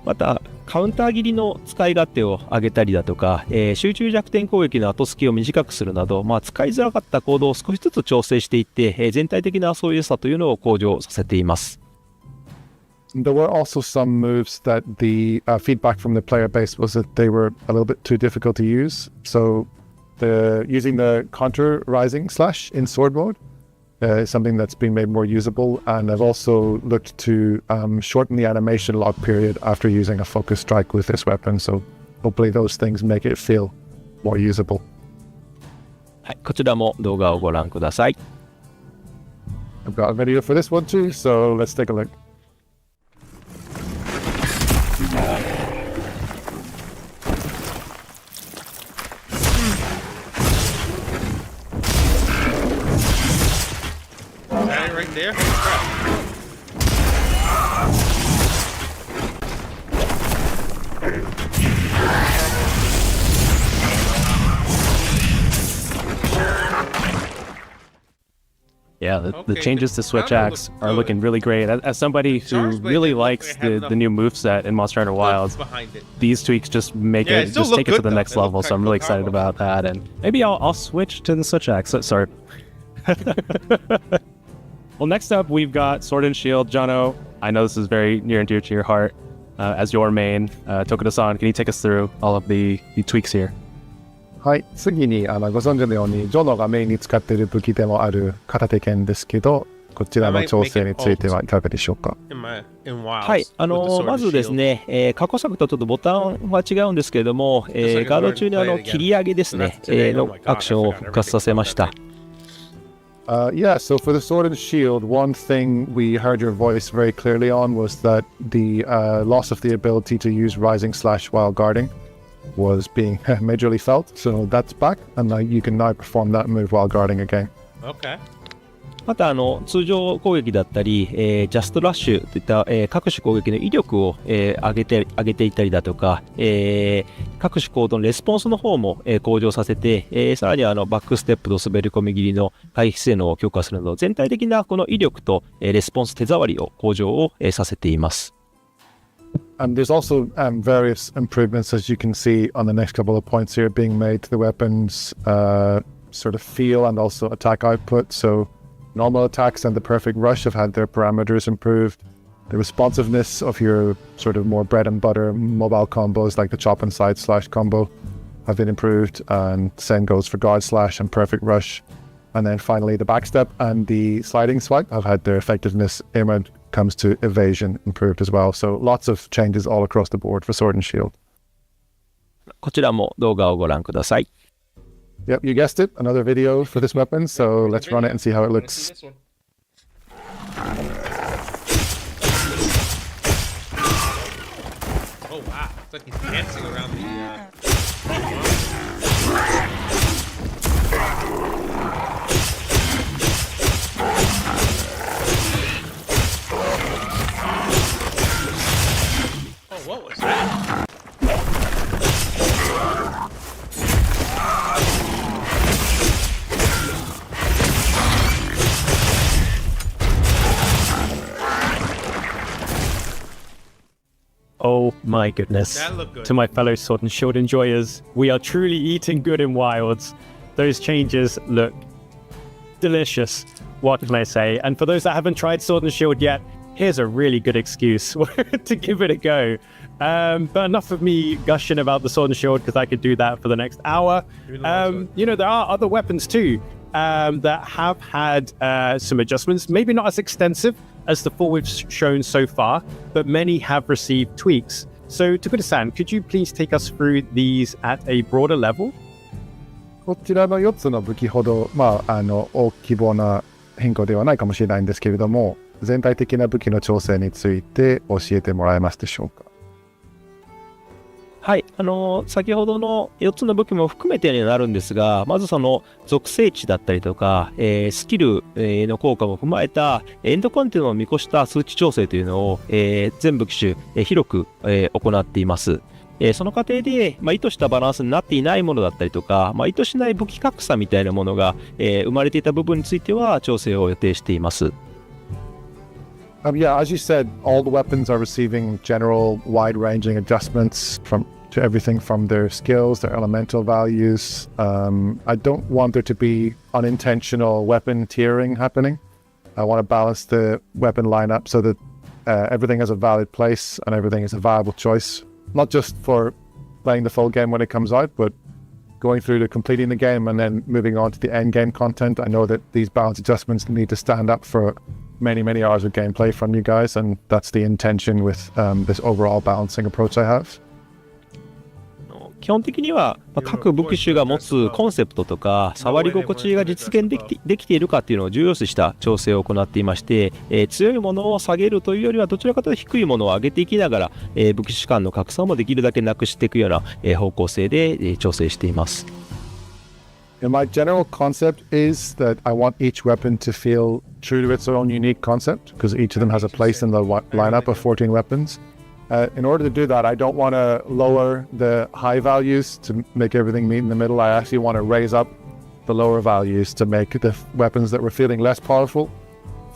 またカウンター切りの使い勝手を上げたりだとか、集中弱点攻撃の後隙を短くするなど、使いづらかったコードを少しずつ調整していって、全体的な遊びやすさというのを向上させています。There were also some moves that the feedback from the player base was that they were a little bit too difficult to use. So using the counter rising slash in sword mode is something that's been made more usable. And I've also looked to shorten the animation lock period after using a focus strike with this weapon. So hopefully those things make it feel more usable. はい、こちらも動画をご覧ください。I've got a video for this one too, so let's take a look. Right there? Crap. Yeah, the Okay, changes to Switch that Axe looks are good. looking really great. As somebody who Charge Blade really didn't look likes like it had the enough new moveset in Monster Hunter Wilds, behind it. these tweaks just make Yeah, it it still just look take it to good, the though. next It looked level. So like I'm really good excited combo. about that, and maybe I'll switch to the Switch Axe. Sorry. Well, next up we've got Sword and Shield. Jono, I know this is very near and dear to your heart. As your main, Tokuda-san, can you take us through all of the tweaks here? はい、次にご存知のようにジョノがメインに使っている武器でもある片手剣ですけど、こちらの調整についてはいかがでしょうか。In Wilds. はい、 with the sword ま and ずです shield. ね、過去作とちょっとボタンは違うんですけれども、ガード中に切り上げですね、のアクションを復活させました。Yeah, so for the sword and shield, one thing we heard your voice very clearly on was that the loss of the ability to use rising slash while guarding was being majorly felt. So that's back, and you can now perform that move while guarding again. Okay. また通常攻撃だったり、ジャストラッシュといった、各種攻撃の威力を、上げていったりだとか、各種行動のレスポンスの方も、向上させて、さらにバックステップと滑り込み切りの回避性能を強化するなど、全体的なこの威力と、レスポンス手触りを向上を、させています。And there's also various improvements, as you can see on the next couple of points here, being made to the weapon's sort of feel and also attack output. So normal attacks and the perfect rush have had their parameters improved. The responsiveness of your sort of more bread and butter mobile combos like the chop and side slash combo have been improved, and same goes for guard slash and perfect rush. And then finally the backstep and the sliding swipe have had their effectiveness when it comes to evasion improved as well. So lots of changes all across the board for Sword and Shield. こちらも動画をご覧ください。Yep, you guessed it, another video for this weapon, so let's run it and see how it looks. This one. Oh wow, it's like he's dancing around the Oh, what was that? Oh my goodness. That looked good. To my fellow Sword and Shield enjoyers, we are truly eating good in Wilds. Those changes look delicious. What can I say? And for those that haven't tried Sword and Shield yet, here's a really good excuse to give it a go. But enough of me gushing about the Sword and Shield, because I could do that for the next hour. You know, there are other weapons too that have had some adjustments, maybe not as extensive as the four we've shown so far, but many have received tweaks. So, Tokuda-san, could you please take us through these at a broader level? こちらの4つの武器ほど、大規模な変更ではないかもしれないんですけれども、全体的な武器の調整について教えてもらえますでしょうか。はい、先ほどの4つの武器も含めてになるんですが、まずその属性値だったりとか、スキルの効果も踏まえたエンドコンテンツを見越した数値調整というのを、全武器種、広く、行っています。その過程で、意図したバランスになっていないものだったりとか、意図しない武器格差みたいなものが、生まれていた部分については調整を予定しています。Yeah, as you said, all the weapons are receiving general wide-ranging adjustments to everything from their skills, their elemental values. I don't want there to be unintentional weapon tiering happening. I want to balance the weapon lineup so that everything has a valid place and everything is a viable choice, not just for playing the full game when it comes out, but going through to completing the game and then moving on to the end game content. I know that these balance adjustments need to stand up for many hours of gameplay from you guys, and that's the intention with this overall balancing approach I have. 基本的には、各武器種が持つコンセプトとか触り心地が実現できているかっていうのを重要視した調整を行っていまして、強いものを下げるというよりはどちらかというと低いものを上げていきながら、武器種間の格差もできるだけなくしていくような、方向性で、調整しています。And my general concept is that I want each weapon to feel true to its own unique concept, because each of them has a place in the lineup of 14 weapons. In order to do that, I don't want to lower the high values to make everything meet in the middle. I actually want to raise up the lower values to make the weapons that were feeling less powerful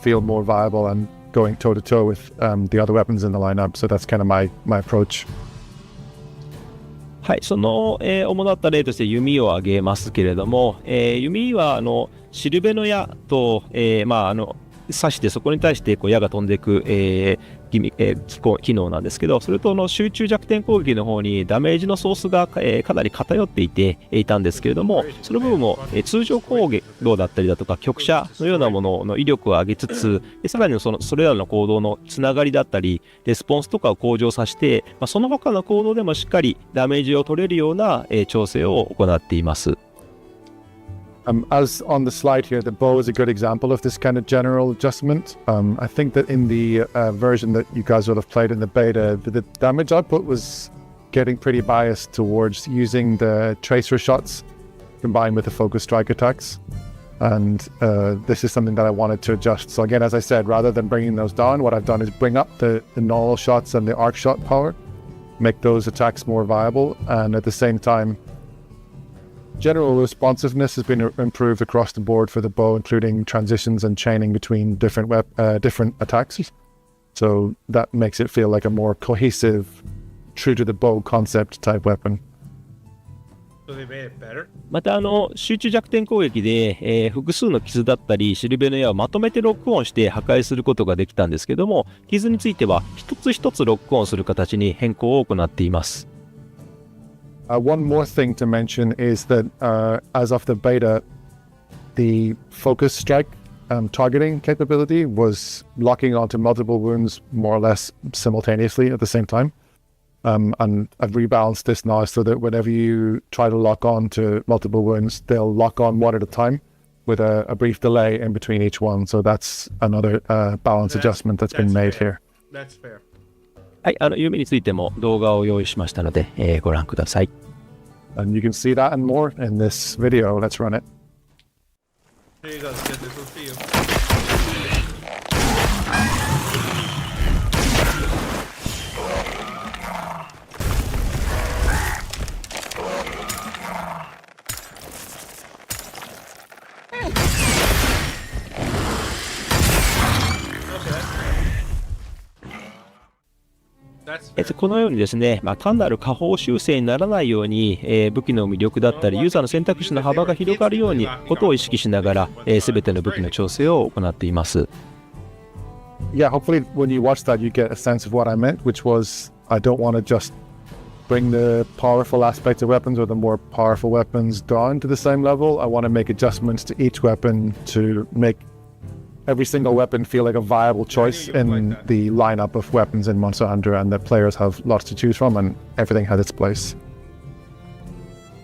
feel more viable and going toe-to-toe with the other weapons in the lineup. So that's kind of my approach. はい、その、主だった例として弓を挙げますけれども、弓はシルベの矢と、刺してそこに対して矢が飛んでいく、機能なんですけど、それと集中弱点攻撃の方にダメージのソースが、かなり偏っていたんですけれども、その部分も、通常攻撃だったりだとか局射のようなものの威力を上げつつ、さらにそれらの行動のつながりだったりレスポンスとかを向上させて、その他の行動でもしっかりダメージを取れるような、調整を行っています。As on the slide here, the bow is a good example of this kind of general adjustment. I think that in the version that you guys would have played in the beta, the damage output was getting pretty biased towards using the tracer shots combined with the focus strike attacks. And this is something that I wanted to adjust. So again, as I said, rather than bringing those down, what I've done is bring up the null shots and the arc shot power, make those attacks more viable, and at the same time, general responsiveness has been improved across the board for the bow, including transitions and chaining between different attacks. So that makes it feel like a more cohesive, true to the bow concept type weapon. So they made it better? また集中弱点攻撃で、複数の傷だったりシルベの矢をまとめてロックオンして破壊することができたんですけども、傷については一つ一つロックオンする形に変更を行っています。One more thing to mention is that as of the beta, the focus strike targeting capability was locking onto multiple wounds more or less simultaneously at the same time. And I've rebalanced this now so that whenever you try to lock on to multiple wounds, they'll lock on one at a time with a brief delay in between each one. So that's another balance adjustment that's been made here. That's fair. はい、弓についても動画を用意しましたので、ご覧ください。And you can see that and more in this video. Let's run it. Here you go, Skid. This one's for you. That's fair. このようにですね、単なる下方修正にならないように、武器の魅力だったりユーザーの選択肢の幅が広がるようにことを意識しながら、全ての武器の調整を行っています。Yeah, hopefully when you watch that, you get a sense of what I meant, which was I don't want to just bring the powerful aspects of weapons or the more powerful weapons down to the same level. I want to make adjustments to each weapon to make every single weapon feel like a viable choice in the lineup of weapons in Monster Hunter, and that players have lots to choose from and everything has its place.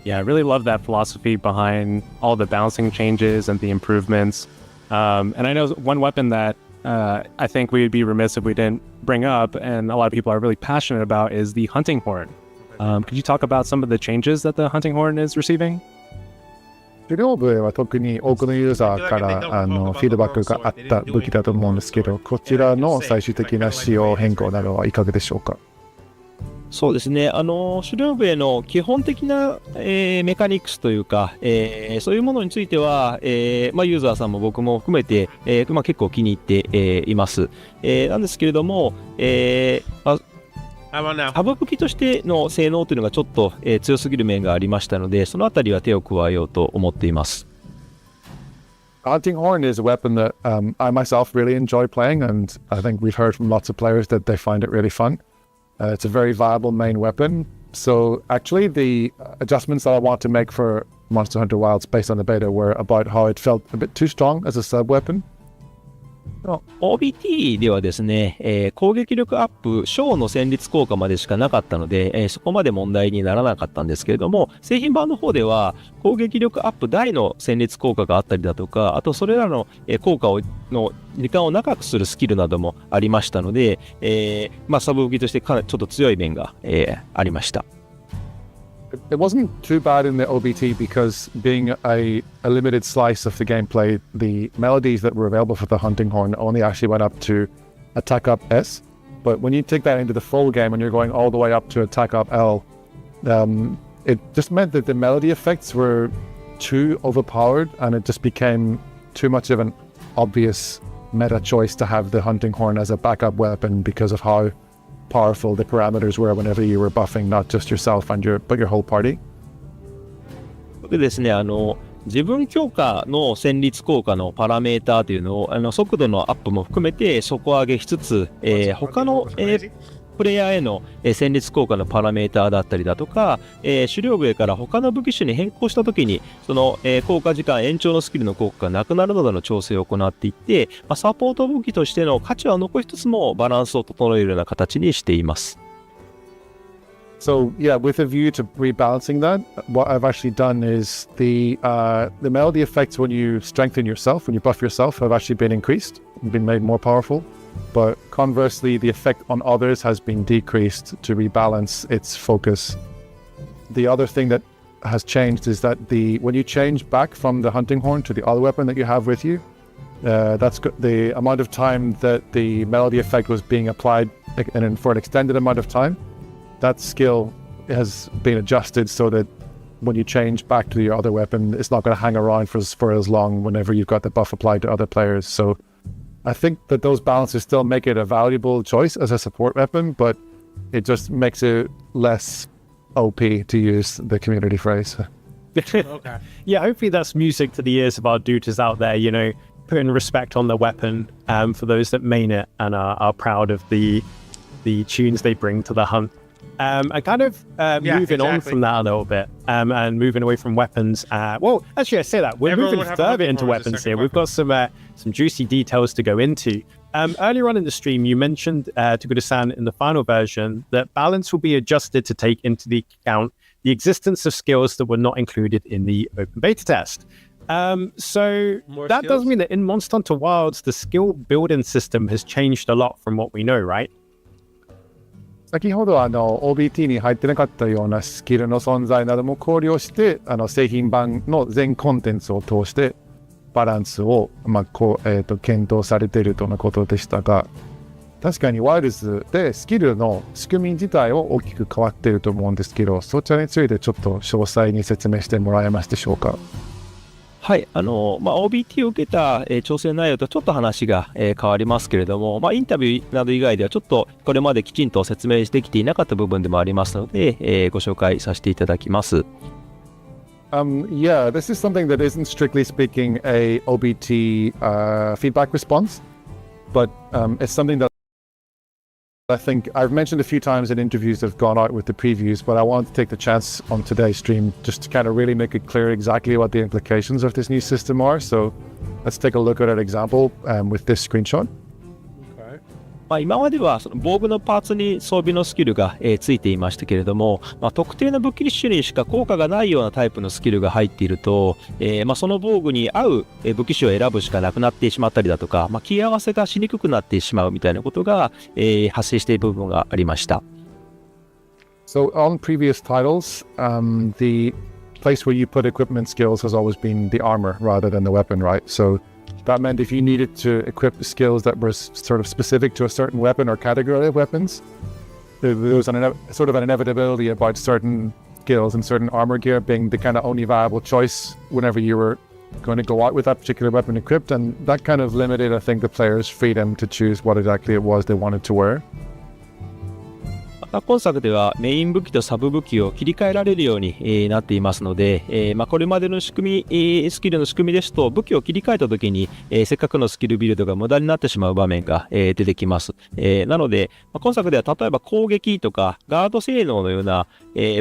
Yeah, I really love that philosophy behind all the balancing changes and the improvements. And I know one weapon that I think we'd be remiss if we didn't bring up, and a lot of people are really passionate about, is the hunting horn. Could you talk about some of the changes that the hunting horn is receiving? 狩猟笛は特に多くのユーザーからフィードバックがあった武器だと思うんですけど、こちらの最終的な仕様変更などはいかがでしょうか？そうですね、狩猟笛の基本的な、メカニクスというか、そういうものについては、ユーザーさんも僕も含めて、結構気に入って、います。なんですけれども、サブ武器としての性能というのがちょっと、強すぎる面がありましたので、そのあたりは手を加えようと思っています。Hunting horn is a weapon that I myself really enjoy playing, and I think we've heard from lots of players that they find it really fun. It's a very viable main weapon. So actually the adjustments that I want to make for Monster Hunter Wilds based on the beta were about how it felt a bit too strong as a sub-weapon. OBT ではですね、攻撃力アップ、小の戦慄効果までしかなかったので、そこまで問題にならなかったんですけれども、製品版の方では攻撃力アップ大の戦慄効果があったりだとか、あとそれらの効果の時間を長くするスキルなどもありましたので、サブ武器としてかなりちょっと強い面が、ありました。It wasn't too bad in the OBT because being a limited slice of the gameplay, the melodies that were available for the hunting horn only actually went up to attack up S. But when you take that into the full game and you're going all the way up to attack up L, it just meant that the melody effects were too overpowered and it just became too much of an obvious meta choice to have the hunting horn as a backup weapon because of how powerful the parameters were whenever you were buffing not just yourself but your whole party. でですね、自分強化の戦慄効果のパラメーターというのを速度のアップも含めて底上げしつつ、他の、プレイヤーへの戦慄効果のパラメーターだったりだとか、狩猟笛から他の武器種に変更したときにその、効果時間延長のスキルの効果がなくなるなどの調整を行っていって、サポート武器としての価値は残しつつもバランスを整えるような形にしています。So yeah, with a view to rebalancing that, what I've actually done is the melody effects when you strengthen yourself, when you buff yourself, have actually been increased, been made more powerful. But conversely, the effect on others has been decreased to rebalance its focus. The other thing that has changed is that when you change back from the hunting horn to the other weapon that you have with you, that's the amount of time that the melody effect was being applied and for an extended amount of time. That skill has been adjusted so that when you change back to your other weapon, it's not going to hang around for as long whenever you've got the buff applied to other players. So I think that those balances still make it a valuable choice as a support weapon, but it just makes it less OP, to use the community phrase. Okay. Yeah, hopefully that's music to the ears of our duders out there, you know, putting respect on the weapon for those that main it and are proud of the tunes they bring to the hunt. And kind of moving on from that a little bit and moving away from weapons. Well, actually, I say that. We're Everyone moving would have further a into weapon as a weapons second here. We've got some juicy details to go into. Earlier on in the stream, you mentioned to Guda-san in the final version that balance will be adjusted to take into the account the existence of skills that were not included in the open beta test. So More that skills? does mean that in Monster Hunter Wilds, the skill building system has changed a lot from what we know, right? 先ほどOBT に入ってなかったようなスキルの存在なども考慮して製品版の全コンテンツを通してバランスを、検討されているとのことでしたが、確かにワイルズでスキルの仕組み自体は大きく変わっていると思うんですけど、そちらについてちょっと詳細に説明してもらえますでしょうか。はい、OBT を受けた、調整内容とちょっと話が、変わりますけれども、インタビューなど以外ではちょっとこれまできちんと説明できていなかった部分でもありますので、ご紹介させていただきます。Yeah, this is something that isn't strictly speaking a OBT feedback response, but it's something that I think I've mentioned a few times in interviews that have gone out with the previews, but I wanted to take the chance on today's stream just to kind of really make it clear exactly what the implications of this new system are. So let's take a look at an example with this screenshot. Okay. 今まではその防具のパーツに装備のスキルが、ついていましたけれども、特定の武器種にしか効果がないようなタイプのスキルが入っていると、その防具に合う武器種を選ぶしかなくなってしまったりだとか、切り合わせがしにくくなってしまうみたいなことが、発生している部分がありました。So on previous titles, the place where you put equipment skills has always been the armor rather than the weapon, right? So that meant if you needed to equip skills that were sort of specific to a certain weapon or category of weapons, there was sort of an inevitability about certain skills and certain armor gear being the kind of only viable choice whenever you were going to go out with that particular weapon equipped, and that kind of limited, I think, the players' freedom to choose what exactly it was they wanted to wear. 今作ではメイン武器とサブ武器を切り替えられるように、なっていますので、これまでの仕組み、スキルの仕組みですと武器を切り替えた時に、せっかくのスキルビルドが無駄になってしまう場面が、出てきます。なので、今作では例えば攻撃とかガード性能のような、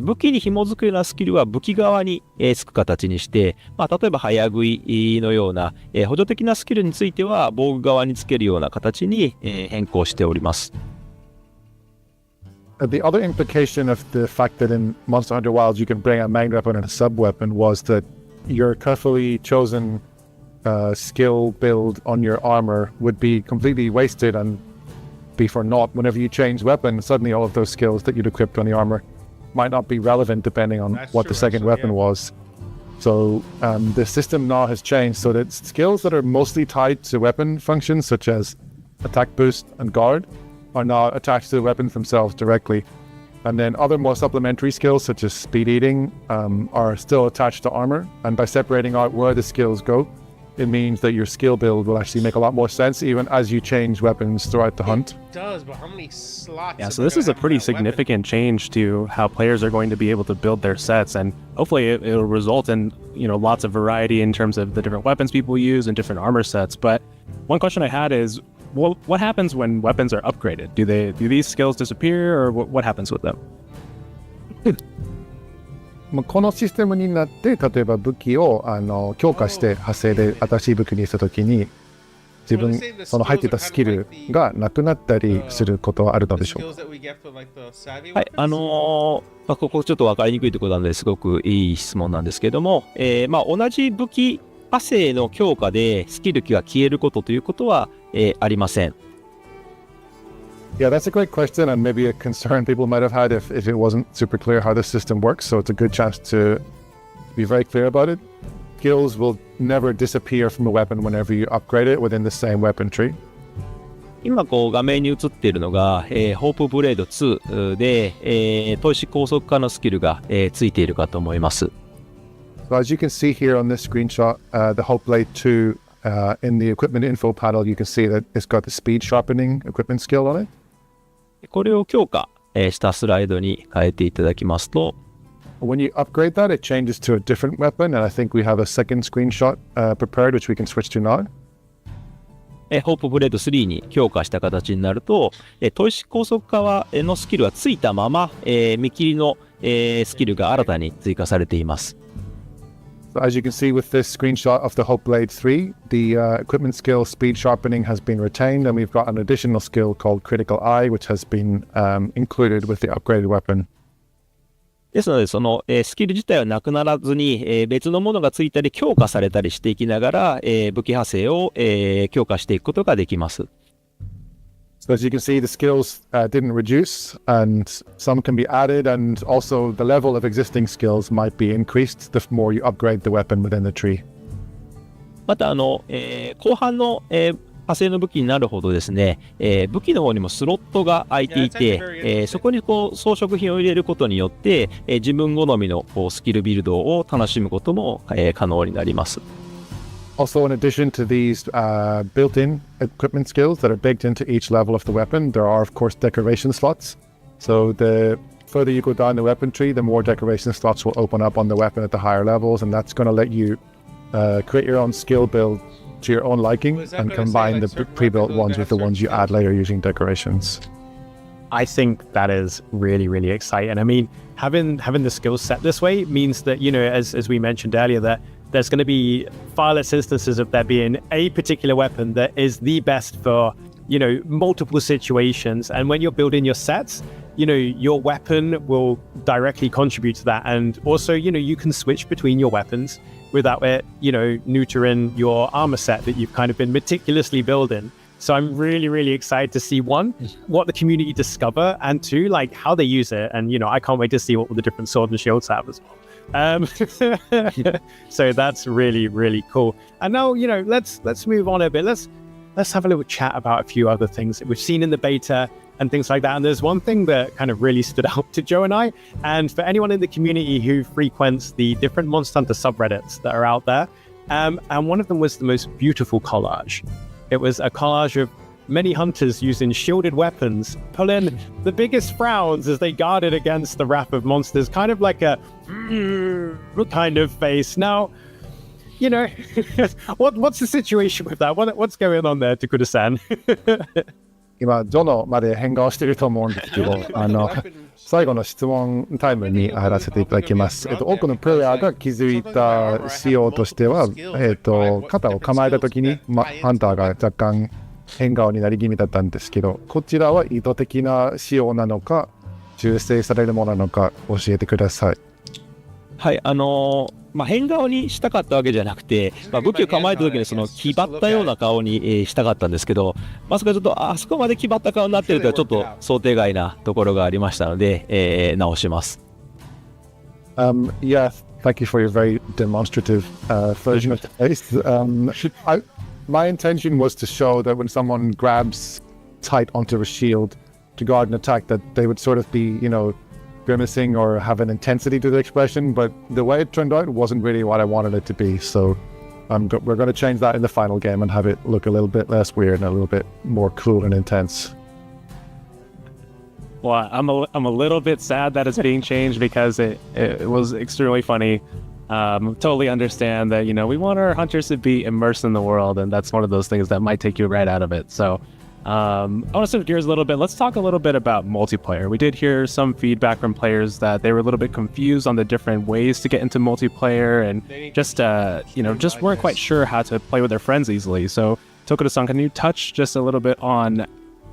武器に紐づくようなスキルは武器側に、つく形にして、例えば早食いのような、補助的なスキルについては防具側につけるような形に、変更しております。The other implication of the fact that in Monster Hunter Wilds you can bring a main weapon and a sub weapon was that your carefully chosen skill build on your armor would be completely wasted and be for naught whenever you change weapon. Suddenly all of those skills that you'd equipped on the armor might not be relevant depending on That's what true, the second actually, weapon was. So the system now has changed so that skills that are mostly tied to weapon functions such as attack boost and guard are now attached to the weapons themselves directly. And then other more supplementary skills such as speed eating are still attached to armor. And by separating out where the skills go, it means that your skill build will actually make a lot more sense even as you change weapons throughout the hunt. It does, but how many slots? Yeah, am so I this gonna is a have in pretty that weapon? significant change to how players are going to be able to build their sets, and hopefully it'll result in lots of variety in terms of the different weapons people use and different armor sets. But one question I had is, what happens when weapons are upgraded? Do these skills disappear, or what happens with them? このシステムになって例えば武器を強化して派生で新しい武器にしたときに自分その入ってたスキルがなくなったりすることはあるので The しょう skills that we get for like the savvy はい、 weapons? ここちょっと分かりにくいところなのですごくいい質問なんですけども、同じ武器派生の強化でスキルが消えることということは、ありません。Yeah, that's a great question and maybe a concern people might have had if it wasn't super clear how the system works. So it's a good chance to be very clear about it. Skills will never disappear from a weapon whenever you upgrade it within the same weapon tree. 今画面に映っているのが、ホープブレード2で、砥石高速化のスキルが、ついているかと思います。So as you can see here on this screenshot, the Hope Blade 2 in the equipment info panel, you can see that it's got the speed sharpening equipment skill on it. これを強化、したスライドに変えていただきますと、When you upgrade that, it changes to a different weapon, and I think we have a second screenshot prepared, which we can switch to now. ホープブレード3に強化した形になると、砥石高速化のスキルはついたまま、見切りの、スキルが新たに追加されています。So as you can see with this screenshot of the Hope Blade 3, the equipment skill speed sharpening has been retained, and we've got an additional skill called Critical Eye, which has been included with the upgraded weapon. ですので、その、スキル自体はなくならずに、別のものがついたり強化されたりしていきながら、武器派生を、強化していくことができます。So as you can see, the skills didn't reduce, and some can be added, and also the level of existing skills might be increased the more you upgrade the weapon within the tree. また後半の、派生の武器になるほどですね、武器の方にもスロットが空いていて、そこに装飾品を入れることによって、自分好みのスキルビルドを楽しむことも、可能になります。Also, in addition to these built-in equipment skills that are baked into each level of the weapon, there are, of course, decoration slots. So the further you go down the weapon tree, the more decoration slots will open up on the weapon at the higher levels, and that's going to let you create your own skill build to your own liking and combine the pre-built ones with the ones you add later using decorations. I think that is really, really exciting. I mean, having the skill set this way means that, as we mentioned earlier, that there's going to be far less instances of there being a particular weapon that is the best for, multiple situations. And when you're building your sets, your weapon will directly contribute to that. And also, you can switch between your weapons without it, neutering your armor set that you've kind of been meticulously building. So I'm really, really excited to see, one, what the community discover, and two, like how they use it. And, I can't wait to see what all the different sword and shields have as well. So that's really, really cool. And now, let's move on a bit. Let's have a little chat about a few other things that we've seen in the beta and things like that. And there's one thing that kind of really stood out to Joe and I, and for anyone in the community who frequents the different Monster Hunter subreddits that are out there. And one of them was the most beautiful collage. It was a collage of many hunters using shielded weapons pull in the biggest frowns as they guarded against the wrath of monsters, kind of like a kind of face. Now, you know, what's the situation with that? What's going on there, Takura-san? 今、ジョノまで変顔してると思うんですけど、最後の質問タイムに入らせていただきます。多くのプレイヤーが気づいた仕様としては、肩を構えたときに、ハンターが若干変顔になり気味だったんですけど、こちらは意図的な仕様なのか、修正されるものなのか教えてください。はい、変顔にしたかったわけじゃなくて、武器を構えた時にその気張ったような顔に、したかったんですけど、まさかちょっとあそこまで気張った顔になってるとはちょっと想定外なところがありましたので、直します。Yeah, thank you for your very demonstrative version of the face. My intention was to show that when someone grabs tight onto a shield to guard an attack, that they would sort of be, you know, grimacing or have an intensity to the expression, but the way it turned out wasn't really what I wanted it to be. So we're going to change that in the final game and have it look a little bit less weird and a little bit more cool and intense. Well, I'm a little bit sad that it's being changed because it was extremely funny. Totally understand that, you know, we want our hunters to be immersed in the world, and that's one of those things that might take you right out of it. So I want to switch gears a little bit. Let's talk a little bit about multiplayer. We did hear some feedback from players that they were a little bit confused on the different ways to get into multiplayer and just weren't quite sure how to play with their friends easily. So Tokura-san, can you touch just a little bit on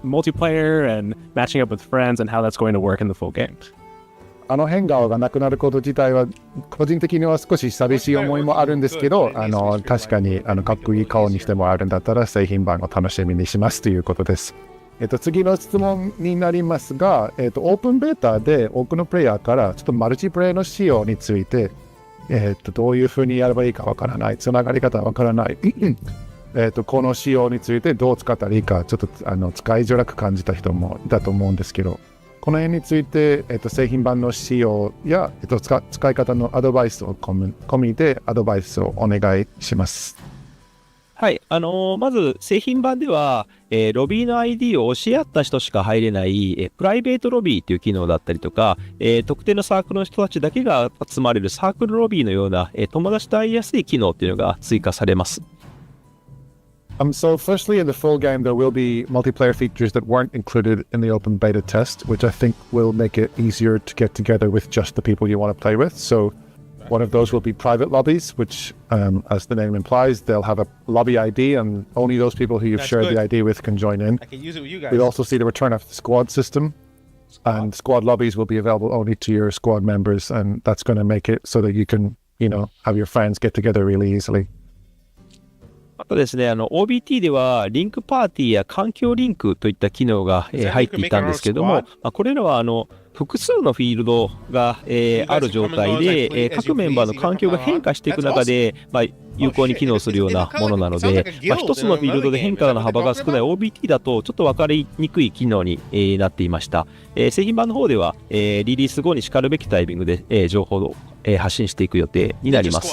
multiplayer and matching up with friends and how that's going to work in the full game? 変顔がなくなること自体は個人的には少し寂しい思いもあるんですけど、確かにかっこいい顔にしてもらえるんだったら製品版を楽しみにしますということです。次の質問になりますが、オープンベータで多くのプレイヤーからちょっとマルチプレイの仕様について、どういうふうにやればいいかわからない、つながり方わからないこの仕様についてどう使ったらいいかちょっと使いづらく感じた人もいたと思うんですけど、この辺について、製品版の仕様や、使い方のアドバイスを込みでアドバイスをお願いします。はい、まず製品版では、ロビーの ID を教え合った人しか入れない、プライベートロビーという機能だったりとか、特定のサークルの人たちだけが集まれるサークルロビーのような、友達と会いやすい機能っていうのが追加されます。So firstly, in the full game, there will be multiplayer features that weren't included in the open beta test, which I think will make it easier to get together with just the people you want to play with. So one of those will be private lobbies, which, as the name implies, they'll have a lobby ID, and only those people who you've shared the ID with can join in. I can use it with you guys. We'll also see the return of the squad system, and squad lobbies will be available only to your squad members, and that's going to make it so that you can, you know, have your friends get together really easily. あとですね、OBT ではリンクパーティーや環境リンクといった機能が、入っていたんですけれども、これらは複数のフィールドが、ある状態で、各メンバーの環境が変化していく中で、有効に機能するようなものなので、一つのフィールドで変化の幅が少ない OBT だとちょっと分かりにくい機能に、なっていました。製品版の方では、リリース後にしかるべきタイミングで、情報を、発信していく予定になります。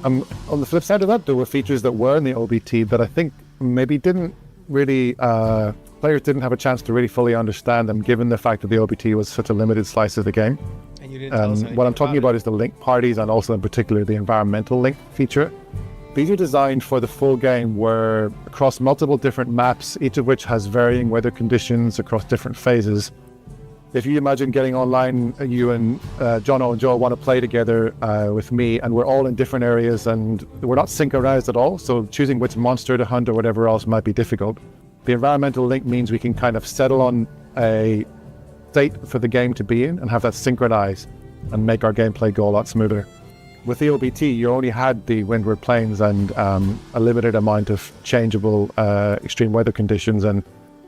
On the flip side of that, there were features that were in the OBT that I think maybe didn't really, players didn't have a chance to really fully understand them, given the fact that the OBT was such a limited slice of the game. What I'm talking about is the link parties and also in particular the environmental link feature. These are designed for the full game where across multiple different maps, each of which has varying weather conditions across different phases. If you imagine getting online, you and Jono and Joe want to play together with me, and we're all in different areas and we're not synchronized at all, so choosing which monster to hunt or whatever else might be difficult. The environmental link means we can kind of settle on a state for the game to be in and have that synchronized and make our gameplay go a lot smoother. With the OBT, you only had the windward plains and a limited amount of changeable extreme weather conditions, and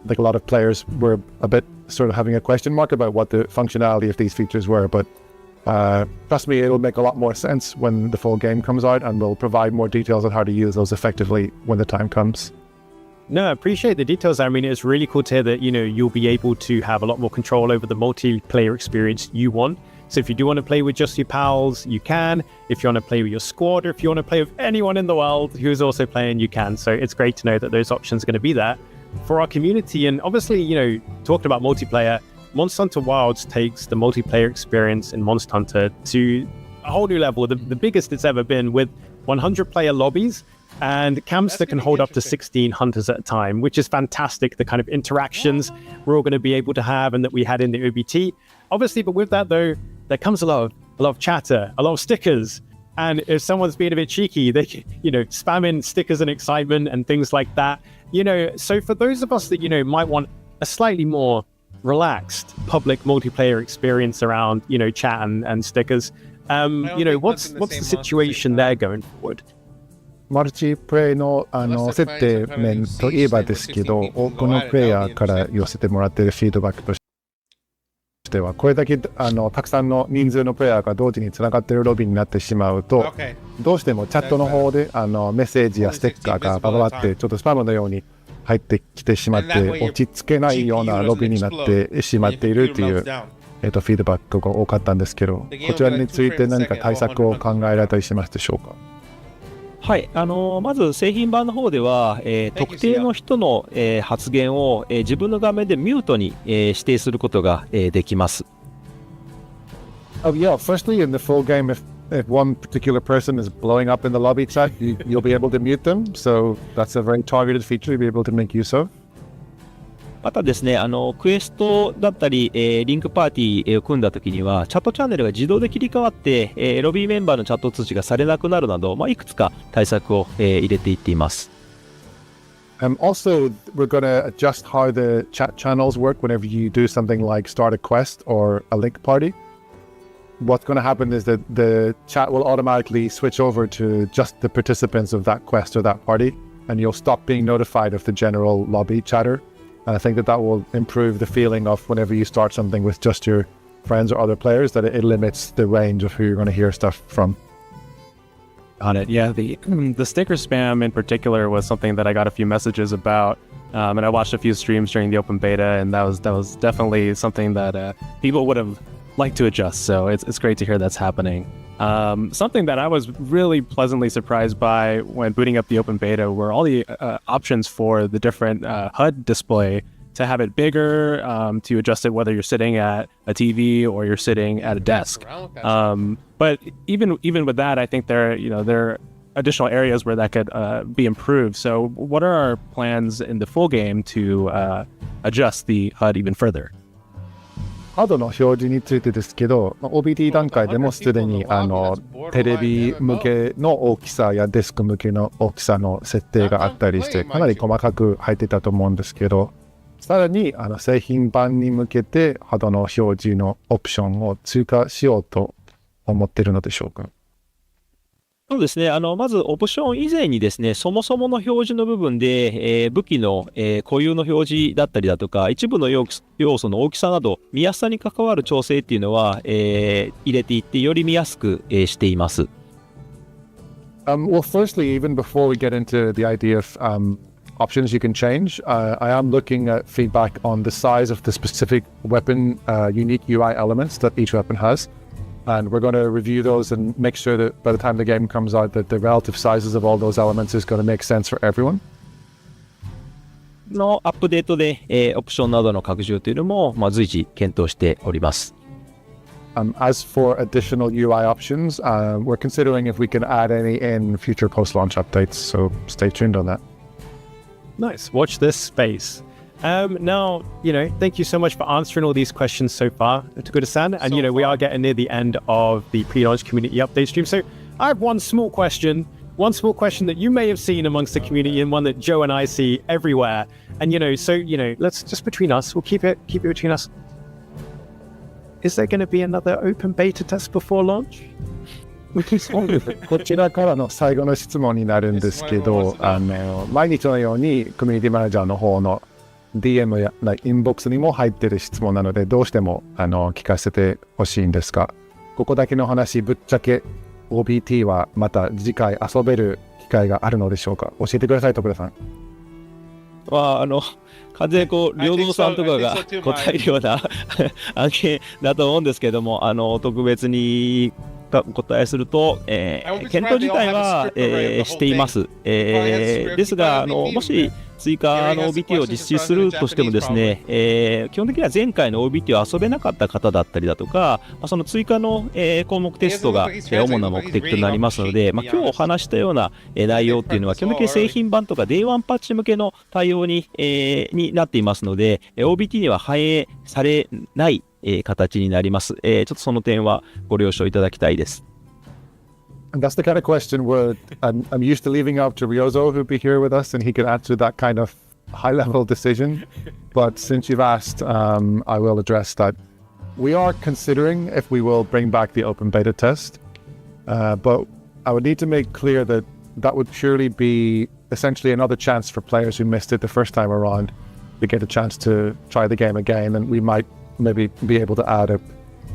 I think a lot of players were a bit sort of having a question mark about what the functionality of these features were, but trust me, it'll make a lot more sense when the full game comes out, and we'll provide more details on how to use those effectively when the time comes. No, I appreciate the details. I mean, it's really cool to hear that, you know, you'll be able to have a lot more control over the multiplayer experience you want. So if you do want to play with just your pals, you can. If you want to play with your squad, or if you want to play with anyone in the world who's also playing, you can. So it's great to know that those options are going to be there for our community. And obviously, talking about multiplayer, Monster Hunter Wilds takes the multiplayer experience in Monster Hunter to a whole new level, the biggest it's ever been, with 100 player lobbies and camps that can hold up to 16 hunters at a time, which is fantastic. The kind of interactions we're all going to be able to have and that we had in the OBT. Obviously, but with that though, there comes a lot of chatter, a lot of stickers. And if someone's being a bit cheeky, they can, spam in stickers and excitement and things like that. So for those of us that, might want a slightly more relaxed public multiplayer experience around, chat and stickers, what's the situation there going forward? マルチプレイの設定面といえばですけど、多くのプレイヤーから寄せてもらっているフィードバックとしては、これだけたくさんの人数のプレイヤーが同時につながっているロビーになってしまうと、どうしてもチャットの方でメッセージやステッカーがバババってちょっとスパムのように入ってきてしまって落ち着けないようなロビーになってしまっているというフィードバックが多かったんですけど、こちらについて何か対策を考えられたりしますでしょうか？はい、まず製品版の方では、特定の人の、発言を、自分の画面でミュートに、指定することが、できます。Oh yeah, firstly in the full game, if one particular person is blowing up in the lobby chat, you'll be able to mute them. So that's a very targeted feature you'll be able to make use of. またですね、クエストだったり、リンクパーティーを組んだときには、チャットチャンネルが自動で切り替わって、ロビーメンバーのチャット通知がされなくなるなど、いくつか対策を、入れていっています。Also, we're going to adjust how the chat channels work whenever you do something like start a quest or a link party. What's going to happen is that the chat will automatically switch over to just the participants of that quest or that party, and you'll stop being notified of the general lobby chatter. And I think that will improve the feeling of whenever you start something with just your friends or other players, that it limits the range of who you're going to hear stuff from. On it, yeah. The sticker spam in particular was something that I got a few messages about, and I watched a few streams during the open beta, and that was definitely something that people would have liked to adjust. So it's great to hear that's happening. Something that I was really pleasantly surprised by when booting up the open beta were all the options for the different HUD display, to have it bigger, to adjust it whether you're sitting at a TV or you're sitting at a desk. But even with that, I think there are additional areas where that could be improved. So what are our plans in the full game to adjust the HUD even further? ハードの表示についてですけど、OBT 段階でもすでにテレビ向けの大きさやデスク向けの大きさの設定があったりして、かなり細かく入ってたと思うんですけど、さらに製品版に向けてハードの表示のオプションを追加しようと思っているのでしょうか？そうですね。まずオプション以前にですね、そもそもの表示の部分で、武器の、固有の表示だったりだとか、一部の要素の大きさなど、見やすさに関わる調整っていうのは、入れていって、より見やすく、しています。Well, firstly, even before we get into the idea of options you can change, I am looking at feedback on the size of the specific weapon unique UI elements that each weapon has. And we're going to review those and make sure that by the time the game comes out that the relative sizes of all those elements is going to make sense for everyone. のアップデートで、オプションなどの拡充というのも、随時検討しております。As for additional UI options, we're considering if we can add any in future post-launch updates, so stay tuned on that. Nice. Watch this space. Now, thank you so much for answering all these questions so far, Toguro-san. And, we are getting near the end of the pre-launch community update stream. So I have one small question that you may have seen amongst the community and one that Joe and I see everywhere. And, let's just between us, we'll keep it between us. Is there going to be another open beta test before launch? こちらからの最後の質問になるんですけど、毎日のようにコミュニティマネージャーの方のDM やインボックスにも入ってる質問なので、どうしても聞かせてほしいんですが、ここだけの話、ぶっちゃけ OBT はまた次回遊べる機会があるのでしょうか？教えてください、徳田さん。完全にこう、 I 領 think 土さん so- とか I が think so too, 答えるような案件だと思うんですけども、特別にお答えすると、 won't be 検討自体 surprised they all have a は script already of the whole しています。 script ですが、 you probably もし追加の OBT を実施するとしてもですね、基本的には前回の OBT を遊べなかった方だったりだとか、その追加の項目テストが主な目的となりますので、今日お話したような内容っていうのは基本的に製品版とか Day1 パッチ向けの対応になっていますので、 OBT には反映されない形になります。ちょっとその点はご了承いただきたいです。 And that's the kind of question where I'm used to leaving up to Ryozo, who'd be here with us, and he could answer that kind of high-level decision. But since you've asked, I will address that. We are considering if we will bring back the open beta test, but I would need to make clear that that would purely be essentially another chance for players who missed it the first time around to get a chance to try the game again, and we might maybe be able to add a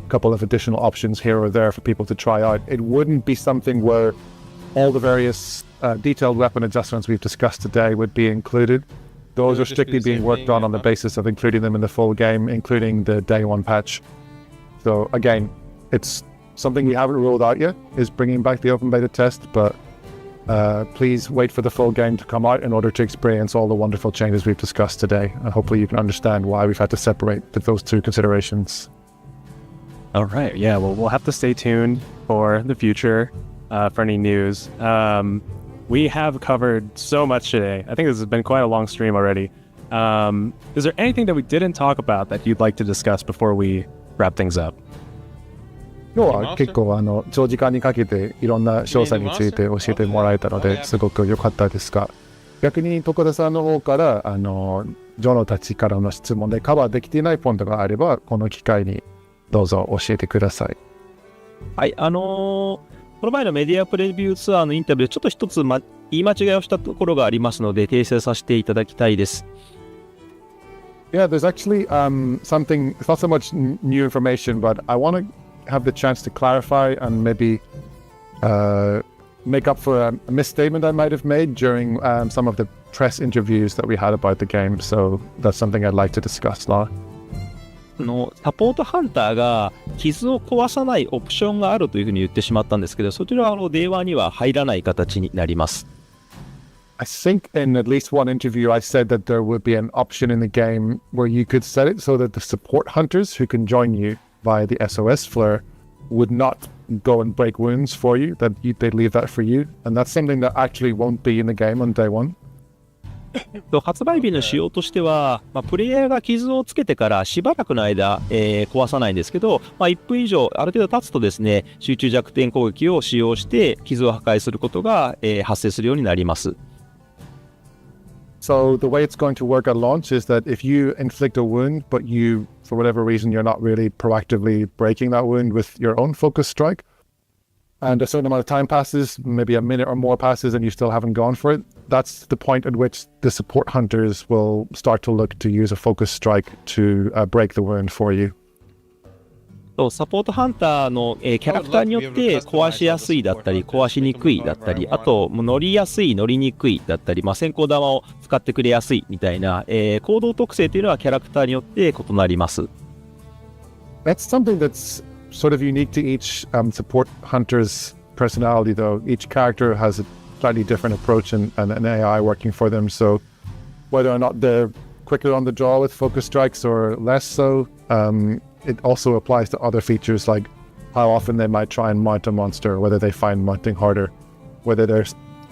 couple of additional options here or there for people to try out. It wouldn't be something where all the various detailed weapon adjustments we've discussed today would be included. Those would are just be strictly the same being worked thing, on the yeah. basis of including them in the full game, including the day one patch. So again, it's something we haven't ruled out yet, is bringing back the open beta test, but please wait for the full game to come out in order to experience all the wonderful changes we've discussed today. And hopefully you can understand why we've had to separate those two considerations. All right. Yeah. Well, we'll have to stay tuned for the future for any news. We have covered so much today. I think this has been quite a long stream already. Is there anything that we didn't talk about that you'd like to discuss before we wrap things up? 今日は結構長時間にかけていろんな詳細について教えてもらえたのですごく良かったですが、逆に徳田さんの方からジョノたちからの質問でカバーできていないポイントがあればこの機会にどうぞ教えてください。はい、この前のメディアプレビューツアーのインタビューでちょっと一つ、言い間違いをしたところがありますので訂正させていただきたいです。Yeah, there's actually something, it's not so much new information, but I want to have the chance to clarify and maybe make up for a misstatement I might have made during some of the press interviews that we had about the game. So that's something I'd like to discuss now. サポートハンターが傷を壊さないオプションがあるというふうに言ってしまったんですけど、そちらは電話には入らない形になります。I think in at least one interview I said that there would be an option in the game where you could set it so that the support hunters who can join you via the SOS flare would not go and break wounds for you, that they'd leave that for you. And that's something that actually won't be in the game on day one. 発売日の仕様としては、プレイヤーが傷をつけてからしばらくの間、壊さないんですけど、1分以上ある程度経つとですね、集中弱点攻撃を使用して傷を破壊することが、発生するようになります。So the way it's going to work at launch is that if you inflict a wound, but you, for whatever reason, you're not really proactively breaking that wound with your own focus strike, and a certain amount of time passes, maybe a minute or more passes, and you still haven't gone for it, that's the point at which the support hunters will start to look to use a focus strike to break the wound for you. サポートハンターの、キャラクターによって壊しやすいだったり壊しにくいだったり、あと乗りやすい乗りにくいだったり、先行玉を使ってくれやすいみたいな、行動特性というのはキャラクターによって異なります。That's something that's sort of unique to each support hunter's personality, though. Each character has a slightly different approach and an AI working for them. So whether or not they're quicker on the draw with focus strikes or less so, it also applies to other features like how often they might try and mount a monster, whether they find mounting harder, whether they're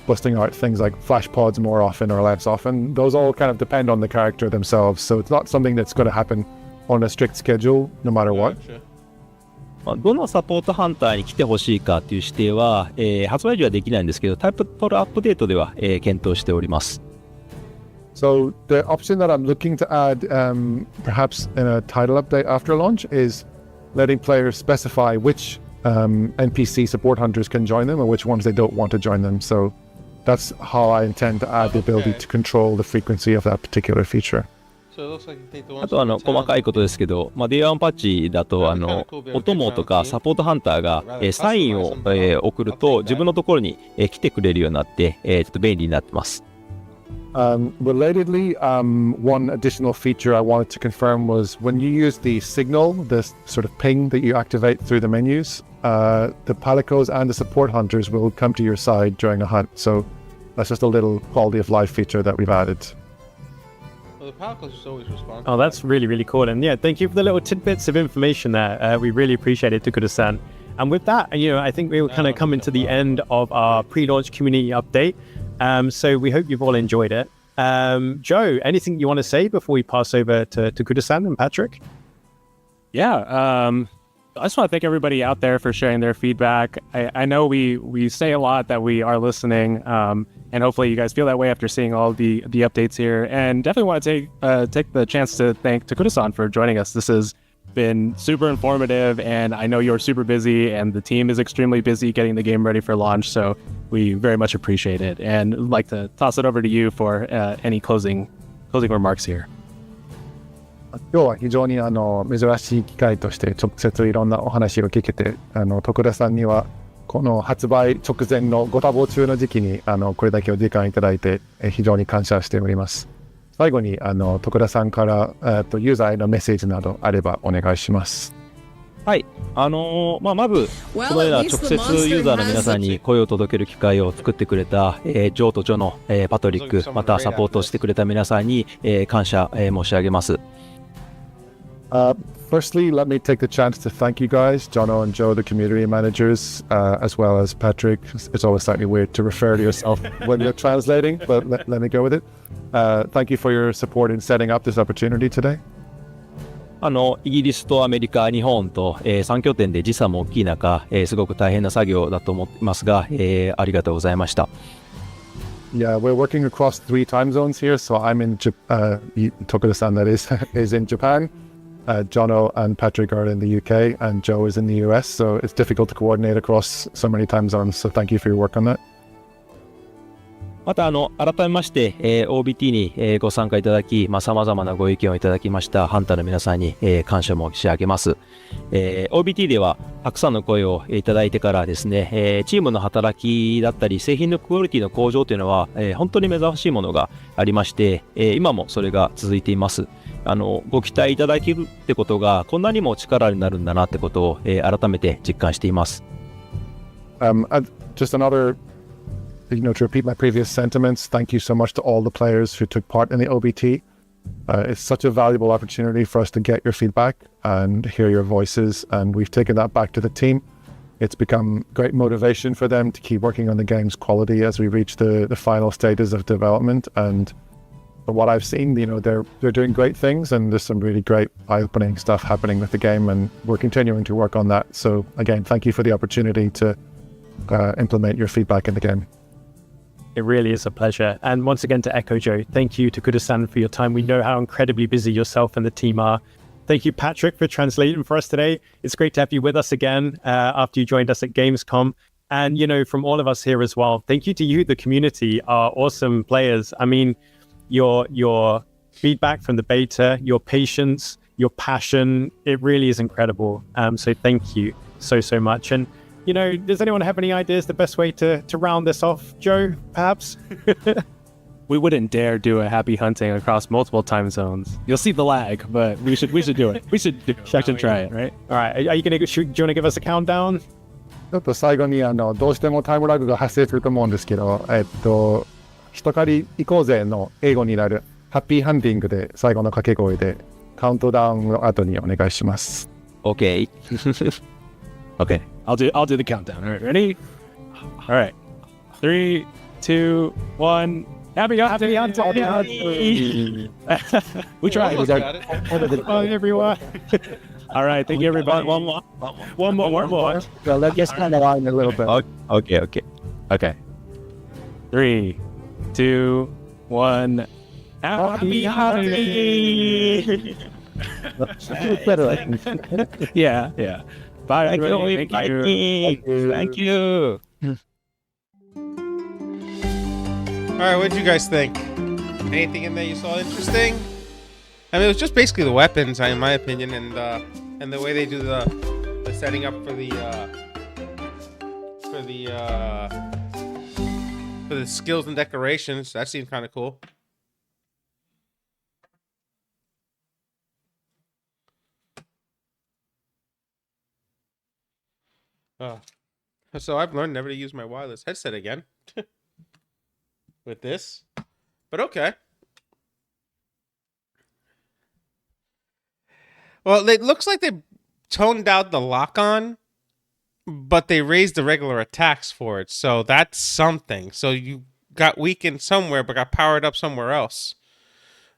busting out things like flash pods more often or less often. Those all kind of depend on the character themselves. So it's not something that's going to happen on a strict schedule, no matter what. どのサポートハンターに来てほしいかという指定は、発売時はできないんですけど、タイプトルアップデートでは、検討しております。So the option that I'm looking to add, perhaps in a title update after launch, is letting players specify which NPC support hunters can join them and which ones they don't want to join them. So that's how I intend to add the ability to control the frequency of that particular feature. あと細かいことですけど、Day1 パッチだとお供とかサポートハンターが、サインを、送ると自分のところに、来てくれるようになって、ちょっと便利になってます。Relatedly, one additional feature I wanted to confirm was when you use the signal, this sort of ping that you activate through the menus, the Palicos and the support hunters will come to your side during a hunt. So that's just a little quality of life feature that we've added. Well, the Palicos is always responsible. Oh, that's really, really cool. And yeah, thank you for the little tidbits of information there. We really appreciate it, Takuda-san. And with that, I think we were kind of coming to the end of our pre-launch community update. So we hope you've all enjoyed it. Joe, anything you want to say before we pass over to Takuda-san and Patrick? Yeah, I just want to thank everybody out there for sharing their feedback. I know we say a lot that we are listening, and hopefully you guys feel that way after seeing all the updates here. And definitely want to take the chance to thank Takuda-san for joining us. This has been super informative, and I know you're super busy, and the team is extremely busy getting the game ready for launch. So we very much appreciate it, and would like to toss it over to you for any closing remarks here. 今日は非常に珍しい機会として直接いろんなお話を聞けて、徳田さんにはこの発売直前のご多忙中の時期にこれだけお時間いただいて非常に感謝しております。最後に徳田さんからユーザーへのメッセージなどあればお願いします。はい。まず、このような直接ユーザーの皆さんに声を届ける機会を作ってくれた、ジョーとジョの、パトリック、またサポートしてくれた皆さんに、感謝、申し上げます。Firstly, let me take the chance to thank you guys, Jono and Joe, the community managers, as well as Patrick. It's always slightly weird to refer to yourself when you're translating, but let me go with it. Thank you for your support in setting up this opportunity today. イギリスとアメリカ、日本と、3拠点で時差も大きい中、すごく大変な作業だと思いますが、ありがとうございました。Yeah, we're working across 3 time zones here, so I'm in Tokuda-san, that is in Japan. Jono and Patrick are in the UK, and Joe is in the US, so it's difficult to coordinate across so many time zones, so thank you for your work on that. また改めまして、OBT に、ご参加いただき、様々なご意見をいただきましたハンターの皆さんに、感謝申し上げます。OBT ではたくさんの声をいただいてからですね、チームの働きだったり製品のクオリティの向上というのは、本当に目覚ましいものがありまして、今もそれが続いています。ご期待いただけるってことがこんなにも力になるんだなってことを、改めて実感しています。Just another, to repeat my previous sentiments, thank you so much to all the players who took part in the OBT. It's such a valuable opportunity for us to get your feedback and hear your voices, and we've taken that back to the team. It's become great motivation for them to keep working on the game's quality as we reach the final stages of development. And from what I've seen, they're doing great things, and there's some really great eye-opening stuff happening with the game, and we're continuing to work on that. So again, thank you for the opportunity to implement your feedback in the game. It really is a pleasure. And once again, to echo Joe, thank you to Takuda-san for your time. We know how incredibly busy yourself and the team are. Thank you, Patrick, for translating for us today. It's great to have you with us again after you joined us at Gamescom. And, from all of us here as well, thank you to you, the community, our awesome players. I mean, your feedback from the beta, your patience, your passion, it really is incredible. So thank you so much. And does anyone have any ideas the best way to round this off? Joe, perhaps? We wouldn't dare do a happy hunting across multiple time zones. You'll see the lag, but we should do it. We should try it, right? All right. Are you going to do you want to give us a countdown? ちょっと最後にどうしてもタイムラグが発生すると思うんですけど、人狩り行こうぜの英語になるハッピーハンティングで最後の掛け声でカウントダウンの後にお願いします。OK Okay, I'll do the countdown. All right, ready? All right, 3, 2, 1. Happy hunting! We tried. Almost got it. Come on, everyone. All right, thank you, everybody. One more. Well, let's just kind of line a little bit. Okay. 3, 2, 1. Happy hunting! Yeah. Bye, everybody. Thank you. All right, what did you guys think? Anything in there you saw interesting? I mean, it was just basically the weapons, in my opinion, and the way they do the setting up for the skills and decorations. That seemed kind of cool. Oh. So I've learned never to use my wireless headset again with this. But okay. Well, it looks like they toned out the lock-on, but they raised the regular attacks for it. So that's something. So you got weakened somewhere, but got powered up somewhere else.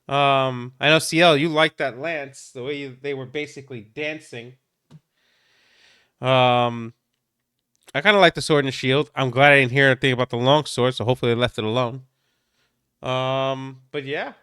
I know CL, you like that lance, the way they were basically dancing. I kind of like the sword and shield. I'm glad I didn't hear anything about the long sword, so hopefully they left it alone. But yeah,